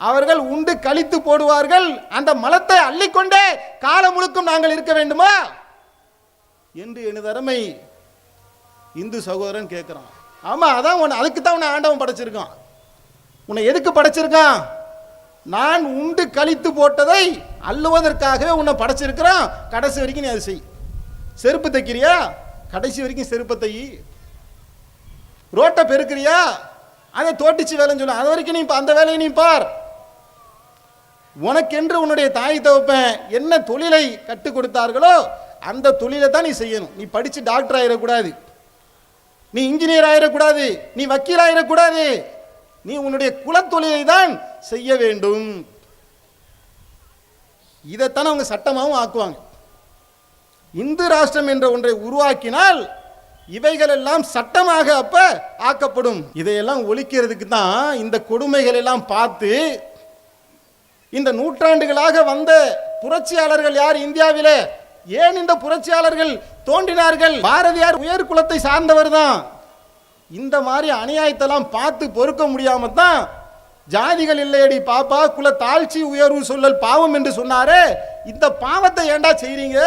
S2: அவர்கள் உண்டு கழித்து போடுவார்கள், அந்த மலத்தை அள்ளிக்கொண்டே காலம் முழுக்கும் நாங்கள் இருக்க வேண்டுமா என்று எனதருமை இந்து சகோதரன் கேட்கிறான். ஆமா, அதான் அதுக்கு தான் உன்னை ஆண்டவன் படைச்சிருக்கான். உன்னை எதுக்கு படைச்சிருக்கான்? நான் உண்டு கழித்து போட்டதை அள்ளுவதற்காகவே உன்னை படைச்சிருக்கிறான். கடைசி வரைக்கும் நீ அதை செய். செருப்பு தைக்கிறியா? கடைசி வரைக்கும் செருப்பை தை. ரோட்டை பெருக்கிறியா? அதை தோட்டிச்சு வேலைன்னு சொல்ல, அது வரைக்கும் நீ அந்த வேலையை நீ பார். உனக்கென்று உன்னுடைய தாய் தகப்பன் என்ன தொழிலை கற்றுக் கொடுத்தார்களோ அந்த தொழிலை தான் நீ செய்யணும். நீ படிச்சு டாக்டர் ஆயிடக்கூடாது, நீ இன்ஜினியர் ஆயிடக்கூடாது, நீ வக்கீல் ஆயிடக்கூடாது. நீ உன்னுடைய குலத்தொழிலை தான் செய்ய வேண்டும். இதைத்தான் அவங்க சட்டமாகவும் ஆக்குவாங்க. இந்து ராஷ்டிரம் என்ற ஒன்றை உருவாக்கினால் இவைகள் எல்லாம் சட்டமாக அப்ப ஆக்கப்படும். இதையெல்லாம் ஒழிக்கிறதுக்கு தான் இந்த கொடுமைகள் எல்லாம் பார்த்து இந்த நூற்றாண்டுகளாக வந்த புரட்சியாளர்கள் யார் இந்தியாவிலே? ஏன் இந்த புரட்சியாளர்கள் தோன்றினார்கள்? பாரதியார் உயர் குலத்தை சார்ந்தவர் தான். இந்த மாதிரி அநியாயத்தெல்லாம் பார்த்து பொறுக்க முடியாம தான் ஜாதிகள் இல்லையடி பாப்பா, குல தாழ்ச்சி உயர்வு சொல்லல் பாவம் என்று சொன்னாரே. இந்த பாவத்தை ஏண்டா செய்றீங்க?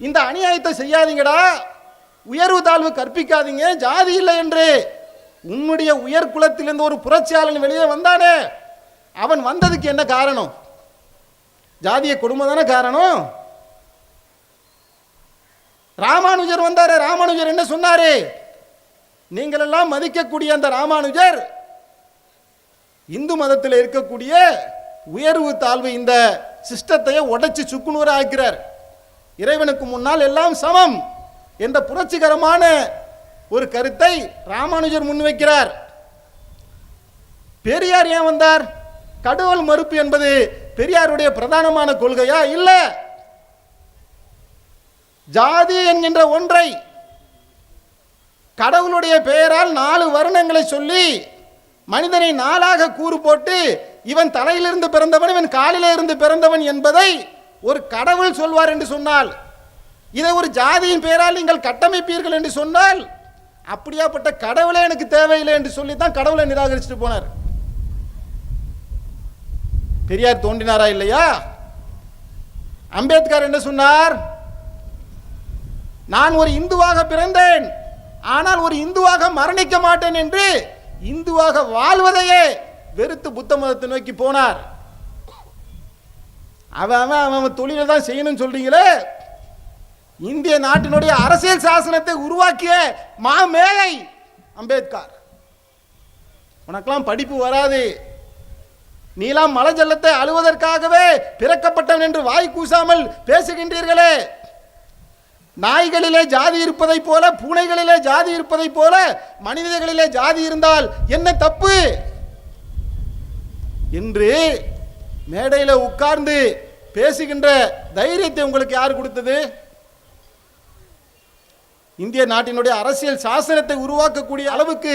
S2: இந்த அநியாயத்தை செய்யாதீங்கடா, உயர்வு தாழ்வு கற்பிக்காதீங்க, ஜாதி இல்லை என்று. உன்னுடைய உயர் குலத்திலிருந்து ஒரு புரட்சியாளன் வெளியே வந்தானே, அவன் வந்ததுக்கு என்ன காரணம்? ஜாதிய கொடுமை தானே காரணம். ராமானுஜர் வந்தாரு. ராமானுஜர் என்ன சொன்னாரு? நீங்கள் எல்லாம் மதிக்கக்கூடிய அந்த ராமானுஜர் இந்து மதத்தில் இருக்கக்கூடிய உயர்வு தாழ்வு இந்த சிஸ்டத்தையே உடைச்சு சுக்குநூறு ஆக்கிறார். இறைவனுக்கு முன்னால் எல்லாம் சமம் என்ற புரட்சிகரமான ஒரு கருத்தை ராமானுஜர் முன்வைக்கிறார். பெரியார் ஏன் வந்தார்? கடவுள் மறுப்பு என்பது பெரியாருடைய பிரதானமான கொள்கையா? இல்ல. ஜாதி என்கின்ற ஒன்றை கடவுளுடைய பெயரால் 4 வருணங்களை சொல்லி மனிதனை 4ஆக கூறு போட்டு இவன் தலையிலிருந்து பிறந்தவன் இவன் காலிலே இருந்து பிறந்தவன் என்பதை ஒரு கடவுள் சொல்வார் என்று சொன்னால், இதை ஒரு ஜாதியின் பெயரால் நீங்கள் கட்டமைப்பீர்கள் என்று சொன்னால், அப்படியாப்பட்ட கடவுளே எனக்கு தேவையில்லை என்று சொல்லி தான் கடவுளை நிராகரிச்சுட்டு போனார். பெரியார் தோன்றினாரா இல்லையா? அம்பேத்கர் என்ன சொன்னார்? நான் ஒரு இந்துவாக பிறந்தேன், ஆனால் ஒரு இந்துவாக மரணிக்க மாட்டேன் என்று இந்துவாக வாழ்வதையே வெறுத்து புத்த மதத்தை நோக்கி போனார். அவன் தொழிலை தான் செய்யணும்னு சொல்றீங்களே, இந்திய நாட்டினுடைய அரசியல் சாசனத்தை உருவாக்கிய மாமேதை அம்பேத்கர். உனக்கெல்லாம் படிப்பு வராது, நீலாம் மலை ஜல்லத்தை அழுவதற்காகவே பிறக்கப்பட்டவன் என்று வாய் கூசாமல் பேசுகின்றீர்களே. நாய்களிலே ஜாதி இருப்பதை போல, பூனைகளிலே ஜாதி இருப்பதை போல மனிதர்களிலே ஜாதி இருந்தால் என்ன தப்பு என்று மேடையில் உட்கார்ந்து பேசுகின்ற தைரியத்தை உங்களுக்கு யார் கொடுத்தது? இந்திய நாட்டினுடைய அரசியல் சாசனத்தை உருவாக்கக்கூடிய அளவுக்கு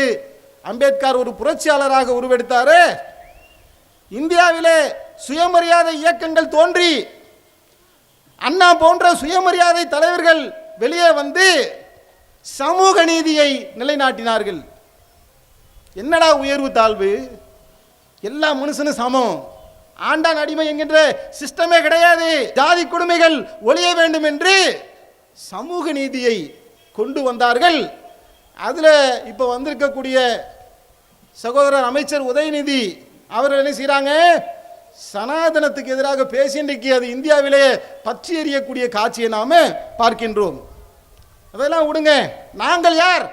S2: அம்பேத்கர் ஒரு புரட்சியாளராக உருவெடுத்தாரு. இந்தியாவிலே சுயமரியாதை இயக்கங்கள் தோன்றி அண்ணா போன்ற சுயமரியாதை தலைவர்கள் வெளியே வந்து சமூக நீதியை நிலைநாட்டினார்கள். என்னடா உயர்வு தாழ்வு, எல்லா மனுஷனும் சமம், ஆண்டான் அடிமை என்கின்ற சிஸ்டமே கிடையாது, ஜாதி கொடுமைகள் ஒழிய வேண்டும் என்று சமூக நீதியை கொண்டு வந்தார்கள். அதுல இப்ப வந்திருக்கக்கூடிய சகோதரர் அமைச்சர் உதயநிதி அவர்கள் என்ன செய்யறாங்க? சனாதனத்துக்கு எதிராக பேசி இன்றைக்கு அது இந்தியாவிலே பற்றி எறியக்கூடிய காட்சியை நாம பார்க்கின்றோம். அதெல்லாம் விடுங்க, நாங்கள் யார்?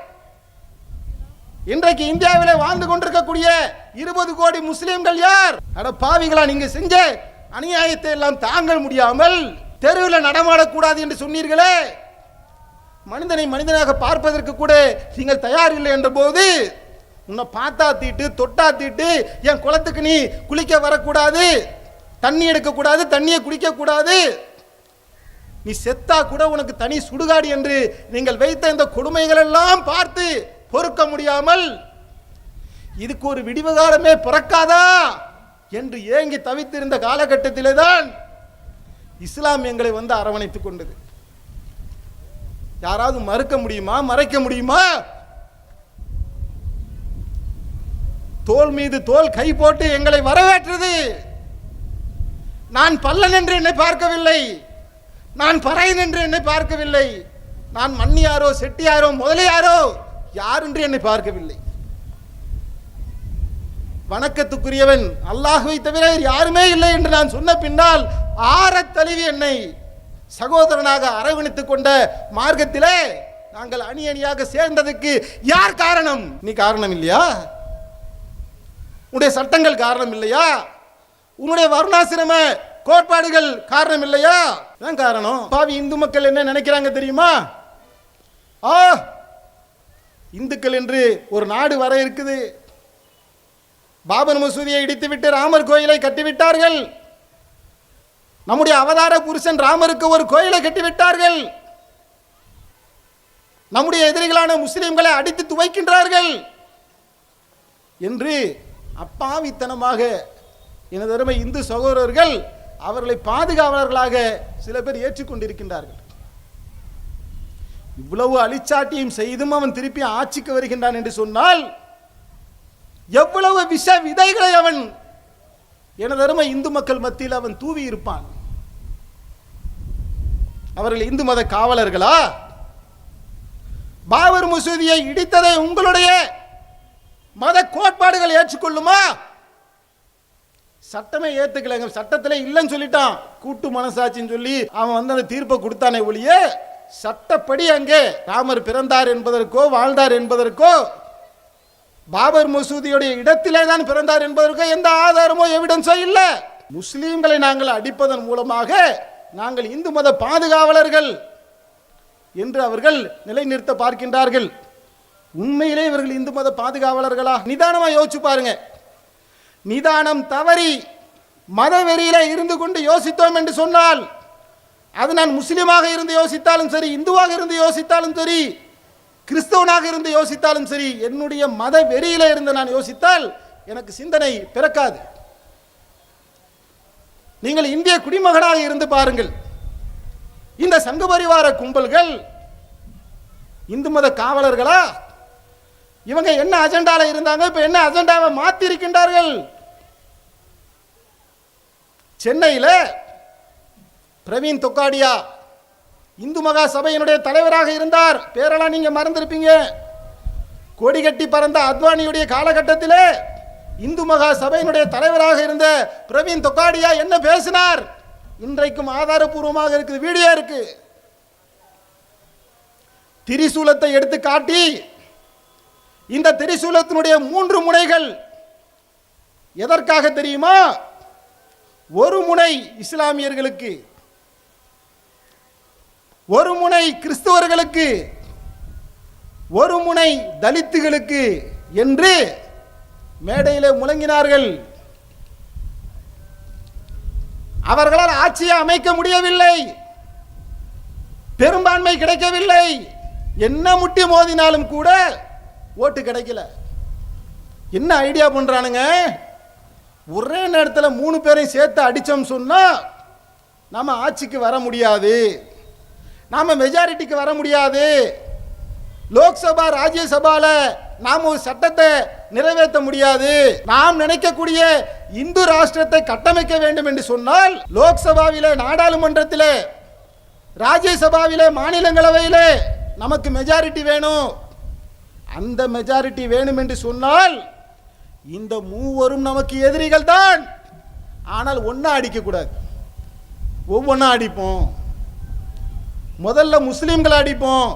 S2: இன்றைக்கு இந்தியாவிலே வாழ்ந்து கொண்டிருக்கக்கூடிய 20 கோடி முஸ்லிம்கள் யார்? அட பாவிகளா, நீங்க செஞ்ச அநியாயத்தை எல்லாம் தாங்க முடியாமல் தெருவில் நடமாடக்கூடாது என்று சொன்னீர்களே. மனிதனை மனிதனாக பார்ப்பதற்கு கூட நீங்கள் தயார் இல்லை என்ற போது, உன்னை பார்த்தா தீட்டு தொட்டா தீட்டு, என் குளத்துக்கு நீ குளிக்க வரக்கூடாது, தண்ணி எடுக்கக்கூடாது, தண்ணியை குடிக்கக்கூடாது, நீ செத்தா கூட உனக்கு தனி சுடுகாடு என்று நீங்கள் வைத்த இந்த கொடுமைகள் எல்லாம் பார்த்து பொறுக்க முடியாமல் இதுக்கு ஒரு விடிவு காலமே பிறக்காதா என்று ஏங்கி தவித்திருந்த காலகட்டத்திலே தான் இஸ்லாம் எங்களை வந்து அரவணைத்துக் கொண்டது. யாராவது மறுக்க முடியுமா? மறைக்க முடியுமா? தோல் மீது தோல் கை போட்டு எங்களை வரவேற்றது. நான் பல்லன் என்று என்னை பார்க்கவில்லை, நான் பறையன் என்று என்னை பார்க்கவில்லை, நான் மன்னியாரோ செட்டியாரோ முதலியாரோ யார் என்று என்னை பார்க்கவில்லை. வணக்கத்துக்குரியவன் அல்லாஹ்வை தவிர யாருமே இல்லை என்று நான் சொன்ன பின்னால் ஆறத் தழுவி என்னை சகோதரனாக அரவணைத்துக் கொண்ட மார்க்கத்திலே நாங்கள் அணி அணியாக சேர்ந்ததுக்கு யார் காரணம்? நீ காரணம் இல்லையா? உன்னுடைய சட்டங்கள் காரணம் இல்லையா? உன்னுடைய வர்ணாசிரம கோட்பாடுகள் காரணம் இல்லையா? தான் காரணம். பாவி இந்து மக்கள் என்ன நினைக்கிறாங்க தெரியுமா? இந்துக்கள் என்று ஒரு நாடு வர இருக்குது, பாபர் மசூதியை இடித்துவிட்டு ராமர் கோயிலை கட்டிவிட்டார்கள், நம்முடைய அவதார புருஷன் ராமருக்கு ஒரு கோயிலை கட்டிவிட்டார்கள், நம்முடைய எதிரிகளான முஸ்லிம்களை அடித்து துவைக்கின்றார்கள் என்று அப்பாவித்தனமாக எனது அருமை இந்து சகோதரர்கள் அவர்களை பாதுகாவலர்களாக சில பேர் ஏற்றுக்கொண்டிருக்கின்றார்கள். இவ்வளவு அழிச்சாட்டியும் செய்தும் அவன் திருப்பி ஆட்சிக்கு வருகின்றான் என்று சொன்னால் எவ்வளவு விஷ விதைகளை அவன் எனது அருமை இந்து மக்கள் மத்தியில் அவன் தூவி இருப்பான். அவர்கள் இந்து மத காவலர்களா? பாபர் மசூதியை இடித்ததை உங்களுடைய மத கோட்பாடுகள் ஏற்றுக்கொள்ளுமா? சட்டமே ஏத்துக்கலைங்க, சட்டத்தில் இல்லைன்னு சொல்லிட்டான். கூட்டு மனசாட்சின்னு சொல்லி அவன் வந்து அந்த தீர்ப்பை கொடுத்தானே ஒழிய சட்டப்படி அங்கே ராமர் பிறந்தார் என்பதற்கோ வாழ்ந்தார் என்பதற்கோ பாபர் மசூதியுடைய இடத்திலே தான் பிறந்தார் என்பதற்கோ எந்த ஆதாரமோ எவிடன்ஸோ இல்லை. முஸ்லீம்களை நாங்கள் அடிப்பதன் மூலமாக நாங்கள் இந்து மத பாதுகாவலர்கள் என்று அவர்கள் நிலைநிறுத்த பார்க்கின்றார்கள். உண்மையிலே இவர்கள் இந்து மத பாதுகாவலர்களா? நிதானமா யோசிச்சு பாருங்க. நிதானம் தவறி மதவெறியில இருந்து கொண்டு யோசித்தோம் என்று சொன்னால், அது நான் முஸ்லிமாக இருந்து யோசித்தாலும் சரி, இந்துவாக இருந்து யோசித்தாலும் சரி,
S1: கிறிஸ்தவனாக இருந்து யோசித்தாலும் சரி, என்னுடைய மத வெறியில இருந்து நான் யோசித்தால் எனக்கு சிந்தனை பிறக்காது. நீங்கள் இந்திய குடிமகனாக இருந்து பாருங்கள். இந்த சங்க பரிவார கும்பல்கள் இந்து மத காவலர்களா? இவங்க என்ன அஜெண்டால இருந்தாங்க, இப்ப என்ன அஜெண்டாவை மாத்தி இருக்கின்றார்கள்? சென்னையில பிரவீன் தொக்காடியா இந்து மகா சபையினுடைய தலைவராக இருந்தார். பேரெல்லாம் நீங்க மறந்திருப்பீங்க. கொடி கட்டி பறந்த அத்வானியுடைய காலகட்டத்திலே இந்து மகா சபையினுடைய தலைவராக இருந்த பிரவீன் தொக்காடியா என்ன பேசினார்? இன்றைக்கும் ஆதாரபூர்வமாக இருக்குது, வீடியோ இருக்கு. திரிசூலத்தை எடுத்து காட்டி, இந்த திரிசூலத்தினுடைய 3 முனைகள் எதற்காக தெரியுமா? ஒரு முனை இஸ்லாமியர்களுக்கு, ஒரு முனை கிறிஸ்தவர்களுக்கு, ஒரு முனை தலித்துகளுக்கு என்று மேடையில் முழங்கினார்கள். அவர்களால் ஆட்சியை அமைக்க முடியவில்லை, பெரும்பான்மை கிடைக்கவில்லை. என்ன முட்டி மோதினாலும் கூட ஓட்டு கிடைக்கல. என்ன ஐடியா பண்றானுங்க? ஒரே நேரத்தில் 3 பேரையும் சேர்த்து அடிச்சோம் சொன்னா நாம ஆட்சிக்கு வர முடியாது, நாம மெஜாரிட்டிக்கு வர முடியாது. லோக்சபா ராஜ்யசபால நாம் ஒரு சட்டத்தை நிறைவேற்ற முடியாது. நாம் நினைக்கக்கூடிய இந்து ராஷ்டிரத்தை கட்டமைக்க வேண்டும் என்று சொன்னால் லோக்சபாவிலே, நாடாளுமன்றத்திலே, ராஜ்யசபாவிலே, மாநிலங்களவையிலே நமக்கு மெஜாரிட்டி வேணும். அந்த மெஜாரிட்டி வேணும் என்று சொன்னால் இந்த 3 நமக்கு எதிரிகள் தான். ஆனால் ஒன்னா அடிக்க கூடாது, ஒவ்வொன்னா அடிப்போம். முதல்ல முஸ்லிம்களை அடிப்போம்,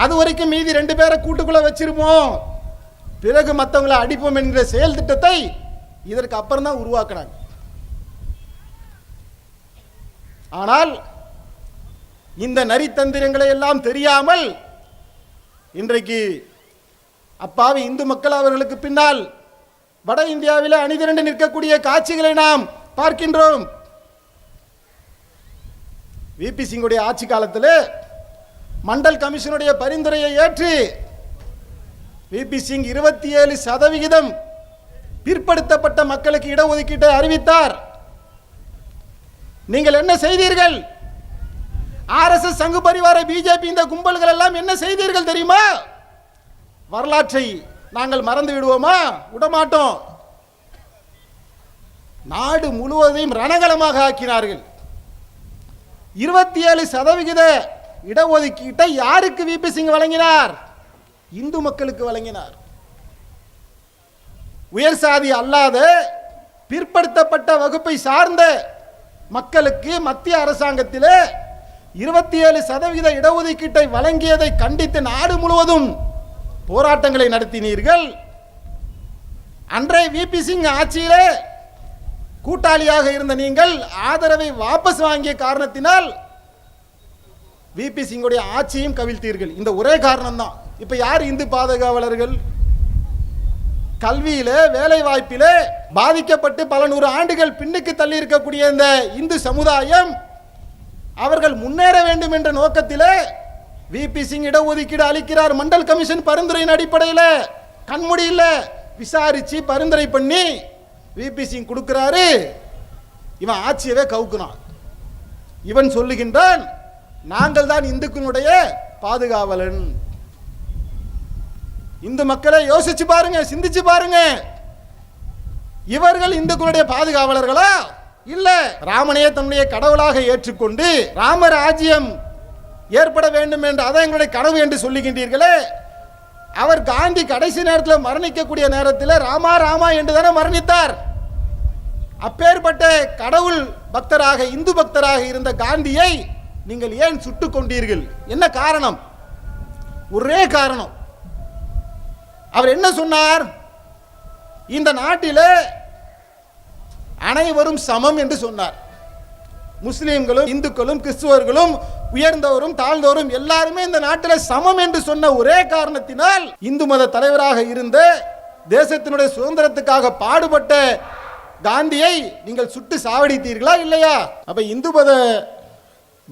S1: அது வரைக்கும் மீதி 2 பேரை கூட்டுக்குள்ள வச்சிருப்போம், பிறகு மற்றவங்களை அடிப்போம் என்கிற செயல் திட்டத்தை இதற்கு அப்புறம் தான் உருவாக்குறாங்க. ஆனால் இந்த நரித்தந்திரங்களை எல்லாம் தெரியாமல் இன்றைக்கு அப்பாவி இந்து மக்கள் அவர்களுக்கு பின்னால் வட இந்தியாவில் அணிதிரண்டு நிற்கக்கூடிய காட்சிகளை நாம் பார்க்கின்றோம். விபி சிங்குடைய ஆட்சி காலத்தில் மண்டல் கமிஷனுடைய பரிந்துரையை ஏற்று விபி சிங் 27% பிற்படுத்தப்பட்ட மக்களுக்கு இடஒதுக்கீட்டை அறிவித்தார். நீங்கள் என்ன செய்தீர்கள்? ஆர்எஸ்எஸ், சங்கு பரிவார, பிஜேபி இந்த கும்பல்கள் எல்லாம் என்ன செய்தீர்கள் தெரியுமா? வரலாற்றை நாங்கள் மறந்து விடுவோமா? விடமாட்டோம். நாடு முழுவதையும் ரணகலமாக ஆக்கினார்கள். 27% இடஒதுக்கீட்டை யாருக்கு விபி சிங் வழங்கினார்? இந்து மக்களுக்கு வழங்கினார். உயர் சாதி அல்லாத பிற்படுத்தப்பட்ட வகுப்பை சார்ந்த மக்களுக்கு மத்திய அரசாங்கத்திலே 27% இடஒதுக்கீட்டை வழங்கியதை கண்டித்து நாடு முழுவதும் போராட்டங்களை நடத்தினீர்கள். அன்றைய விபி சிங் ஆட்சியிலே கூட்டாளியாக இருந்த நீங்கள் ஆதரவை வாபஸ் வாங்கிய காரணத்தினால் விபி சிங்குடைய ஆட்சியும் கவிழ்த்தீர்கள். இந்த ஒரே காரணம் தான். இப்ப யார் இந்து பாதுகாவலர்கள்? கல்வியில, வேலை வாய்ப்பிலே பாதிக்கப்பட்டு பல 100 ஆண்டுகள் பின்னுக்கு தள்ளி இருக்கக்கூடிய இந்த இந்து சமுதாயம் அவர்கள் முன்னேற வேண்டும் என்ற நோக்கத்திலே விபி சிங் இடஒதுக்கீடு அளிக்கிறார். மண்டல் கமிஷன் பரிந்துரையின் அடிப்படையில் கண்மூடியில் விசாரிச்சு பரிந்துரை பண்ணி விபி சிங் கொடுக்கிறாரு. இவன் ஆட்சியவே கவுக்குறான். இவன் சொல்லுகின்றான், நாங்கள் தான் இந்துக்களுடைய பாதுகாவலன். இந்து மக்களை யோசிச்சு பாருங்க, சிந்திச்சு பாருங்க. இவர்கள் இந்துக்களுடைய பாதுகாவலர்களா? இல்ல. ராமனையே தன்னுடைய கடவுளாக ஏற்றுக்கொண்டு ராமராஜ்யம் ஏற்பட வேண்டும் என்று அதை எங்களுடைய கனவு என்று சொல்லுகின்றீர்களே. அவர் காந்தி கடைசி நேரத்தில் மரணிக்கக்கூடிய நேரத்தில் ராமா ராமா என்று தானே மரணித்தார். அப்பேற்பட்ட கடவுள் பக்தராக, இந்து பக்தராக இருந்த காந்தியை நீங்கள் ஏன் சுட்டுக் கொண்டீர்கள்? என்ன காரணம்? ஒரே காரணம். அவர் என்ன சொன்னார்? இந்த நாட்டில் அனைவரும் சமம் என்று சொன்னார். முஸ்லிம்களும், இந்துக்களும், கிறிஸ்துவர்களும், உயர்ந்தவரும் தாழ்ந்தவரும் எல்லாருமே இந்த நாட்டில் சமம் என்று சொன்ன ஒரே காரணத்தினால் இந்து மத தலைவராக இருந்த, தேசத்தினுடைய சுதந்திரத்துக்காக பாடுபட்ட காந்தியை நீங்கள் சுட்டு சாவடித்தீர்களா இல்லையா? அப்ப இந்து மத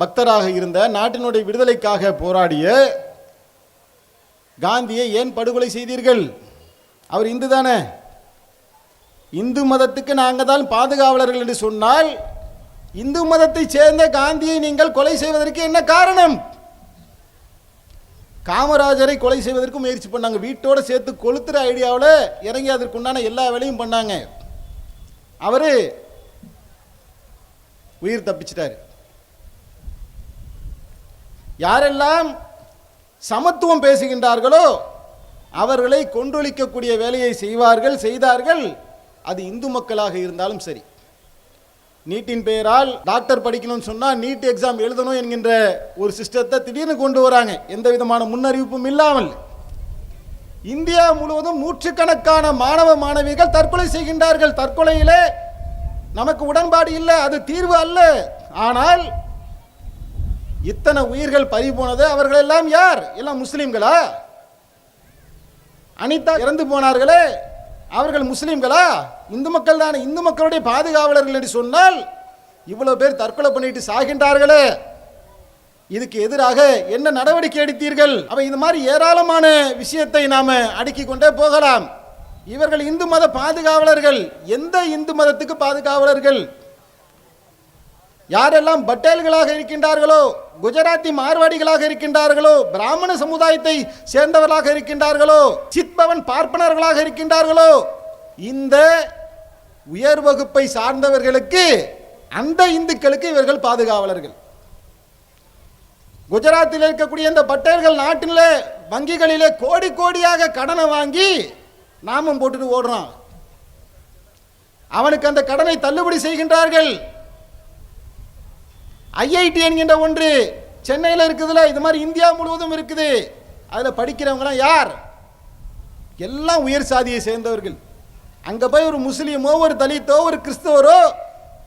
S2: பக்தராக இருந்த, நாட்டினுடைய விடுதலைக்காக போராடிய காந்தியை ஏன் படுகொலை செய்தீர்கள்? அவர் இந்து தானே. இந்து மதத்துக்கு நாங்கள் தான் பாதுகாவலர்கள் என்று சொன்னால் இந்து மதத்தை சேர்ந்த காந்தியை நீங்கள் கொலை செய்வதற்கு என்ன காரணம்? காமராஜரை கொலை செய்வதற்கு முயற்சி பண்ணாங்க. வீட்டோட சேர்த்து கொளுத்துற ஐடியாவில் இறங்கி அதற்குண்டான எல்லா வேலையும் பண்ணாங்க. அவர் உயிர் தப்பிச்சிட்டார். யாரெல்லாம் சமத்துவம் பேசுகின்றார்களோ அவர்களை கொன்றொழிக்கக்கூடிய வேலையை செய்தார்கள். அது இந்து மக்களாக இருந்தாலும் சரி. நீட்டின் பெயரால் டாக்டர் படிக்கணும்னு சொன்னால் நீட் எக்ஸாம் எழுதணும் என்கின்ற ஒரு சிஸ்டத்தை திடீர்னு கொண்டு வராங்க, எந்த விதமான முன்னறிவிப்பும் இல்லாமல். இந்தியா முழுவதும் நூற்றுக்கணக்கான மாணவ மாணவிகள் தற்கொலை செய்கின்றார்கள். தற்கொலையிலே நமக்கு உடன்பாடு இல்லை, அது தீர்வு அல்ல. ஆனால் இத்தனை உயிர்கள் பறி போனது, அவர்கள் எல்லாம் யார்? எல்லாம் முஸ்லிம்களா? அனிதா இறந்து போனார்களே, அவர்கள் முஸ்லிம்களா? இந்து மக்கள் தானே. இந்து மக்களுடைய பாதுகாவலர்கள் என்று சொன்னால் இவ்வளவு பேர் தற்கொலை பண்ணிட்டு சாகின்றார்களே, இதுக்கு எதிராக என்ன நடவடிக்கை எடுத்தீர்கள்? அப்ப இந்த மாதிரி ஏராளமான விஷயத்தை நாம அடுக்கிக் கொண்டே போகலாம். இவர்கள் இந்து மத பாதுகாவலர்கள். எந்த இந்து மதத்துக்கு பாதுகாவலர்கள்? யாரெல்லாம் பட்டேல்களாக இருக்கின்றார்களோ, குஜராத்தி மார்வாடிகளாக இருக்கின்றார்களோ, பிராமண சமுதாயத்தை சேர்ந்தவர்களாக இருக்கின்றார்களோ, சித்பவன் பார்ப்பனர்களாக இருக்கின்றார்களோ, இந்த உயர் வகுப்பை சார்ந்தவர்களுக்கு, அந்த இந்துக்களுக்கு இவர்கள் பாதுகாவலர்கள். குஜராத்தில் இருக்கக்கூடிய இந்த பட்டேல்கள் நாட்டில் வங்கிகளிலே கோடி கோடியாக கடனை வாங்கி நாமம் போட்டுட்டு ஓடுறான். அவனுக்கு அந்த கடனை தள்ளுபடி செய்கின்றார்கள். ஐஐடி என்கின்ற ஒன்று சென்னையில் இருக்குதுல, இது மாதிரி இந்தியா முழுவதும் இருக்குது. அதில் படிக்கிறவங்களாம் யார்? எல்லாம் உயர் சாதியை சேர்ந்தவர்கள். அங்கே போய் ஒரு முஸ்லீமோ, ஒரு தலித்தோ, ஒரு கிறிஸ்தவரோ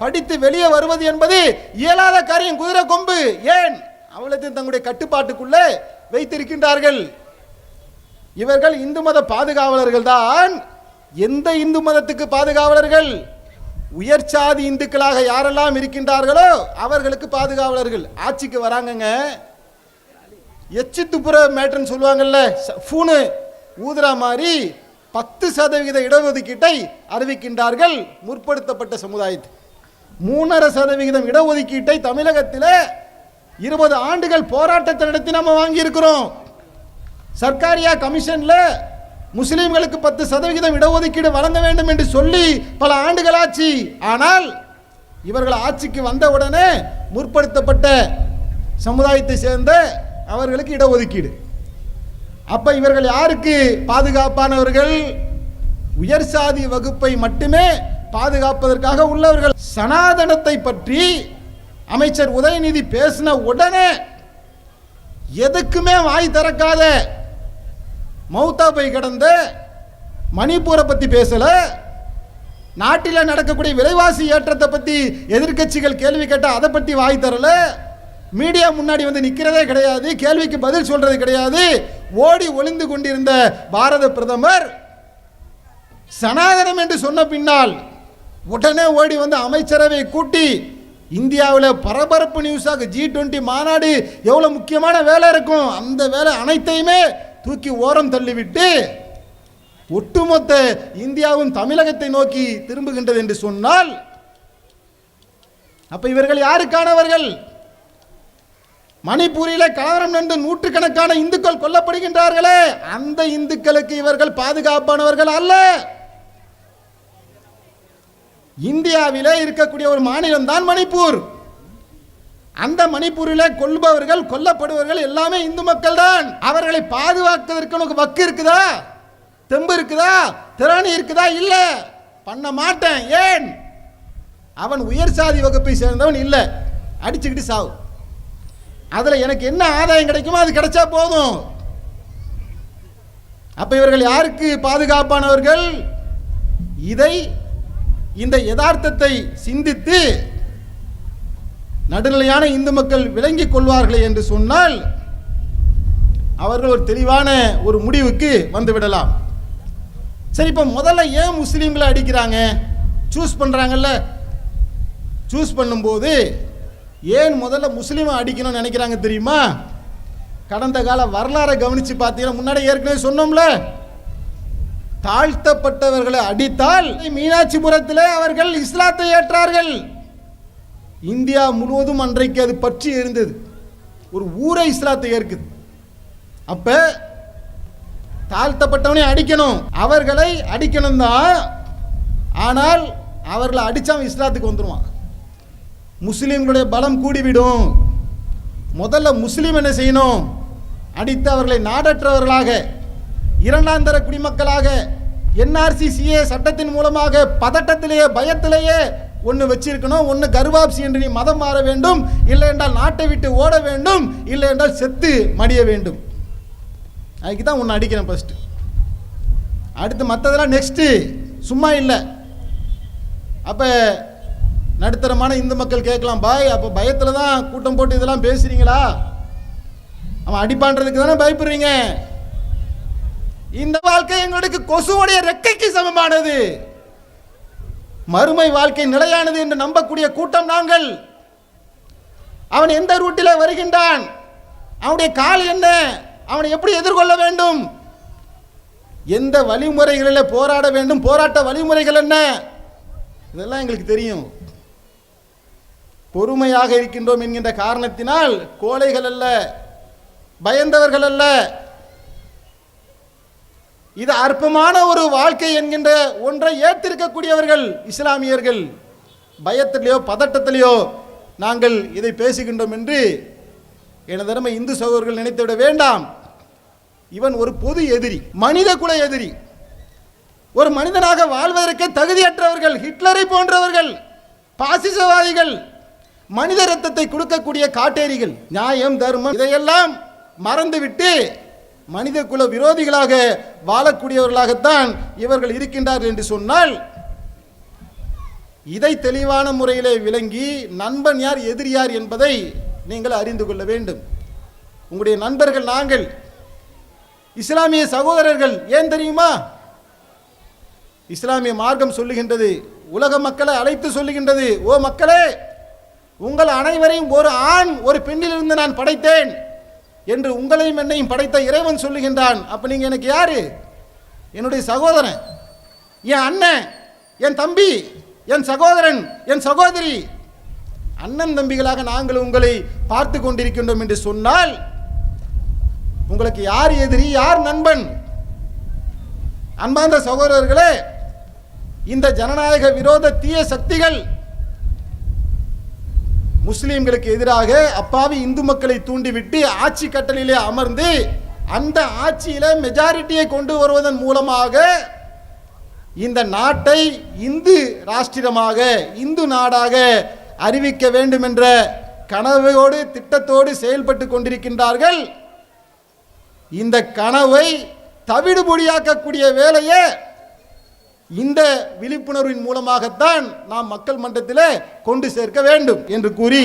S2: படித்து வெளியே வருவது என்பது இயலாத காரியம். குதிரை கொம்பு. ஏன்? அவளத்தையும் தங்களுடைய கட்டுப்பாட்டுக்குள்ளே வைத்திருக்கின்றார்கள். இவர்கள் இந்து மத பாதுகாவலர்கள் தான். எந்த இந்து மதத்துக்கு பாதுகாவலர்கள்? உயர் சாதி இந்துக்களாக யாரெல்லாம் இருக்கின்றார்களோ அவர்களுக்கு பாதுகாவலர்கள். ஆட்சிக்கு வராங்கங்க, எச்சி துப்புற மேட்டர்னு சொல்லுவாங்கல்ல, ஃபூனு ஊதுரா மாதிரி 10% இடஒதுக்கீட்டை அறிவிக்கின்றார்கள் முற்படுத்தப்பட்ட சமுதாயத்துக்கு. 3.5% இடஒதுக்கீட்டை தமிழகத்தில் 20 ஆண்டுகள் போராட்டத்தை நடத்தி நம்ம வாங்கி இருக்கிறோம். சர்க்காரியா கமிஷன்ல முஸ்லிம்களுக்கு 10% இடஒதுக்கீடு வழங்க வேண்டும் என்று சொல்லி பல ஆண்டுகள் ஆட்சி. ஆனால் இவர்கள் ஆட்சிக்கு வந்தவுடனே முற்படுத்தப்பட்ட சமுதாயத்தை சேர்ந்த அவர்களுக்கு இடஒதுக்கீடு. அப்ப இவர்கள் யாருக்கு பாதுகாப்பானவர்கள்? உயர் சாதி வகுப்பை மட்டுமே பாதுகாப்பதற்காக உள்ளவர்கள். சனாதனத்தை பற்றி அமைச்சர் உதயநிதி பேசின உடனே எதுக்குமே வாய் திறக்காத, மௌத்தா போய் கிடந்த மணிப்பூரை பத்தி பேசல, நாட்டில் நடக்கக்கூடிய விலைவாசி ஏற்றத்தை பத்தி எதிர்க்கட்சிகள் கேள்வி கேட்டால் அதை பத்தி வாய் தரல, மீடியா முன்னாடி வந்து நிற்கிறதே கிடையாது, கேள்விக்கு பதில் சொல்றது கிடையாது. ஓடி ஒளிந்து கொண்டிருந்த பாரத பிரதமர் சனாதனம் என்று சொன்ன பின்னால் உடனே ஓடி வந்து அமைச்சரவை கூட்டி இந்தியாவில் பரபரப்பு நியூஸாக G20 மாநாடு எவ்வளவு முக்கியமான வேலை இருக்கும், அந்த வேலை அனைத்தையுமே தூக்கி ஓரம் தள்ளிவிட்டு ஒட்டுமொத்த இந்தியாவும் தமிழகத்தை நோக்கி திரும்புகின்றது என்று சொன்னால் அப்ப இவர்கள் யாருக்கானவர்கள்? மணிப்பூரில் கலவரம் நடந்து நூற்றுக்கணக்கான இந்துக்கள் கொல்லப்படுகின்றார்களே, அந்த இந்துக்களுக்கு இவர்கள் பாதுகாப்பானவர்கள் அல்ல. இந்தியாவிலே இருக்கக்கூடிய ஒரு மாநிலம் தான் மணிப்பூர். அந்த மணிப்பூரில் கொல்பவர்கள், கொல்லப்படுபவர்கள் எல்லாமே இந்து மக்கள் தான். அவர்களை பாதுகாக்கிறதுக்கு உனக்கு வக்கு இருக்குதா? தெம்பு இருக்குதா? திறனி இருக்குதா? இல்ல, பண்ண மாட்டேன். ஏன்? அவன் உயர் சாதி வகுப்பை சேர்ந்தவன் இல்ல, அடிச்சுக்கிட்டு சாவு. அதுல எனக்கு என்ன ஆதாயம் கிடைக்குமோ அது கிடைச்சா போதும். அப்ப இவர்கள் யாருக்கு பாதுகாப்பானவர்கள்? இதை, இந்த யதார்த்தத்தை சிந்தித்து நடுநிலையான இந்து மக்கள் விளங்கிக் கொள்வார்கள் என்று சொன்னால் அவர்கள் ஒரு தெளிவான ஒரு முடிவுக்கு வந்துவிடலாம். சரி, இப்ப முதல்ல ஏன் முஸ்லீம்களை அடிக்கிறாங்க? சூஸ் பண்றாங்கல்ல, சூஸ் பண்ணும்போது ஏன் முதல்ல முஸ்லீமை அடிக்கணும்னு நினைக்கிறாங்க தெரியுமா? கடந்த கால வரலாறை கவனித்து பார்த்தீங்கன்னா, முன்னாடி ஏற்கனவே சொன்னோம்ல, தாழ்த்தப்பட்டவர்களை அடித்தால் மீனாட்சிபுரத்தில் அவர்கள் இஸ்லாத்தை ஏற்றார்கள். இந்தியா முழுவதும் அன்றைக்கு அது பற்றி இருந்தது. ஒரு ஊரை இஸ்லாத்தை ஏற்குது. அப்ப தாழ்த்தப்பட்டவனை அடிக்கணும், அவர்களை அடிக்கணும் தான். ஆனால் அவர்களை அடித்தா இஸ்லாத்துக்கு வந்துடுவான். முஸ்லீம்களுடைய பலம் கூடிவிடும். முதல்ல முஸ்லீம் என்ன செய்யணும்? அடித்து அவர்களை நாடற்றவர்களாக, இரண்டாம் தர குடிமக்களாக, என்ஆர்சி சிஏ சட்டத்தின் மூலமாக பதட்டத்திலேயே பயத்திலேயே ஒன்று வச்சிருக்கணும். ஒன்று கர்வாப்சி என்று நீ மதம் மாற வேண்டும், இல்லை என்றால் நாட்டை விட்டு ஓட வேண்டும், இல்லை என்றால் செத்து மடிய வேண்டும். அதுக்கு தான் ஒன்று அடிக்கிறேன் ஃபர்ஸ்ட். அடுத்து மற்றதெல்லாம் நெக்ஸ்ட்டு. சும்மா இல்லை. அப்போ நடுத்தரமான இந்து மக்கள் கேட்கலாம், பாய் அப்போ பயத்தில் தான் கூட்டம் போட்டு இதெல்லாம் பேசுறீங்களா? அவன் அடிப்பான்றதுக்கு தானே பயப்படுறீங்க? இந்த வாழ்க்கை எங்களுக்கு கொசுவுடைய ரெக்கைக்கு சமமானது. மறுமை வாழ்க்கை நிலையானது என்று நம்பக்கூடிய கூட்டம் நாங்கள். அவன் எந்த ரூட்டில் வருகின்றான், அவனுடைய கால் என்ன, அவனை எப்படி எதிர்கொள்ள வேண்டும், எந்த வழிமுறைகளில் போராட வேண்டும், போராட்ட வழிமுறைகள் என்ன, இதெல்லாம் எங்களுக்கு தெரியும். பொறுமையாக இருக்கின்றோம் என்கின்ற காரணத்தினால் கோழைகள் அல்ல, பயந்தவர்கள் அல்ல. இது அற்பமான ஒரு வாழ்க்கை என்கின்ற ஒன்றை ஏற்றிருக்கக்கூடியவர்கள் இஸ்லாமியர்கள். பயத்திலேயோ பதட்டத்திலேயோ நாங்கள் இதை பேசுகின்றோம் என்று எனதருமை இந்து சகோதரர்கள் நினைத்துவிட வேண்டாம். இவன் ஒரு பொது எதிரி, மனித குல எதிரி. ஒரு மனிதனாக வாழ்வதற்கு தகுதியற்றவர்கள், ஹிட்லரை போன்றவர்கள், பாசிசவாதிகள், மனித ரத்தத்தை கொடுக்கக்கூடிய காட்டேரிகள். நியாயம் தர்மம் இதையெல்லாம் மறந்துவிட்டு மனித குல விரோதிகளாக வாழக்கூடியவர்களாகத்தான் இவர்கள் இருக்கின்றார்கள் என்று சொன்னால், இதை தெளிவான முறையிலே விளங்கி நண்பன் யார் எதிரி யார் என்பதை நீங்கள் அறிந்து கொள்ள வேண்டும். உங்களுடைய நண்பர்கள் நாங்கள், இஸ்லாமிய சகோதரர்கள். ஏன் தெரியுமா? இஸ்லாமிய மார்க்கம் சொல்லுகின்றது, உலக மக்களை அழைத்து சொல்லுகின்றது, ஓ மக்களே, உங்கள் அனைவரையும் ஒரு ஆண் ஒரு பெண்ணிலிருந்து நான் படைத்தேன் என்று உங்களையும் என்னையும் படைத்த இறைவன் சொல்லுகின்றான். அப்ப நீங்க எனக்கு யாரு? என்னுடைய சகோதரன், என் அண்ணன், என் தம்பி, என் சகோதரன், என் சகோதரி. அண்ணன் தம்பிகளாக நாங்கள் உங்களை பார்த்து கொண்டிருக்கின்றோம் என்று சொன்னால் உங்களுக்கு யார் எதிரி, யார் நண்பன்? அன்பார்ந்த சகோதரர்களே, இந்த ஜனநாயக விரோத தீய சக்திகள் முஸ்லிம்களுக்கு எதிராக அப்பாவி இந்து மக்களை தூண்டிவிட்டு ஆட்சி கட்டளையிலே அமர்ந்து அந்த ஆட்சியில மெஜாரிட்டியை கொண்டு வருவதன் மூலமாக இந்த நாட்டை இந்து ராஷ்டிரமாக, இந்து நாடாக அறிவிக்க வேண்டும் என்ற கனவோடு திட்டத்தோடு செயல்பட்டு கொண்டிருக்கின்றார்கள். இந்த கனவை தவிடுபொடியாக்கக்கூடிய வேலையை இந்த விழிப்புணர்வின் மூலமாகத்தான் நாம் மக்கள் மன்றத்தில் கொண்டு சேர்க்க வேண்டும் என்று கூறி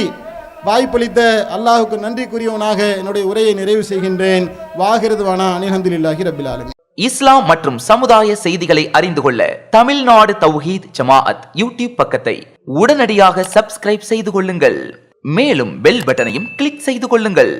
S2: வாய்ப்பளித்த அல்லாஹுக்கு நன்றி கூறியவனாக என்னுடைய உரையை நிறைவு செய்கின்றேன். வாஹிரதுவானா அல்ஹம்துலில்லாஹி ரப்பில் ஆலமீன்.
S3: இஸ்லாம் மற்றும் சமுதாய செய்திகளை அறிந்து கொள்ள தமிழ்நாடு தௌஹீத் ஜமாஅத் யூடியூப் பக்கத்தை உடனடியாக சப்ஸ்கிரைப் செய்து கொள்ளுங்கள். மேலும் பெல் பட்டனையும் கிளிக் செய்து கொள்ளுங்கள்.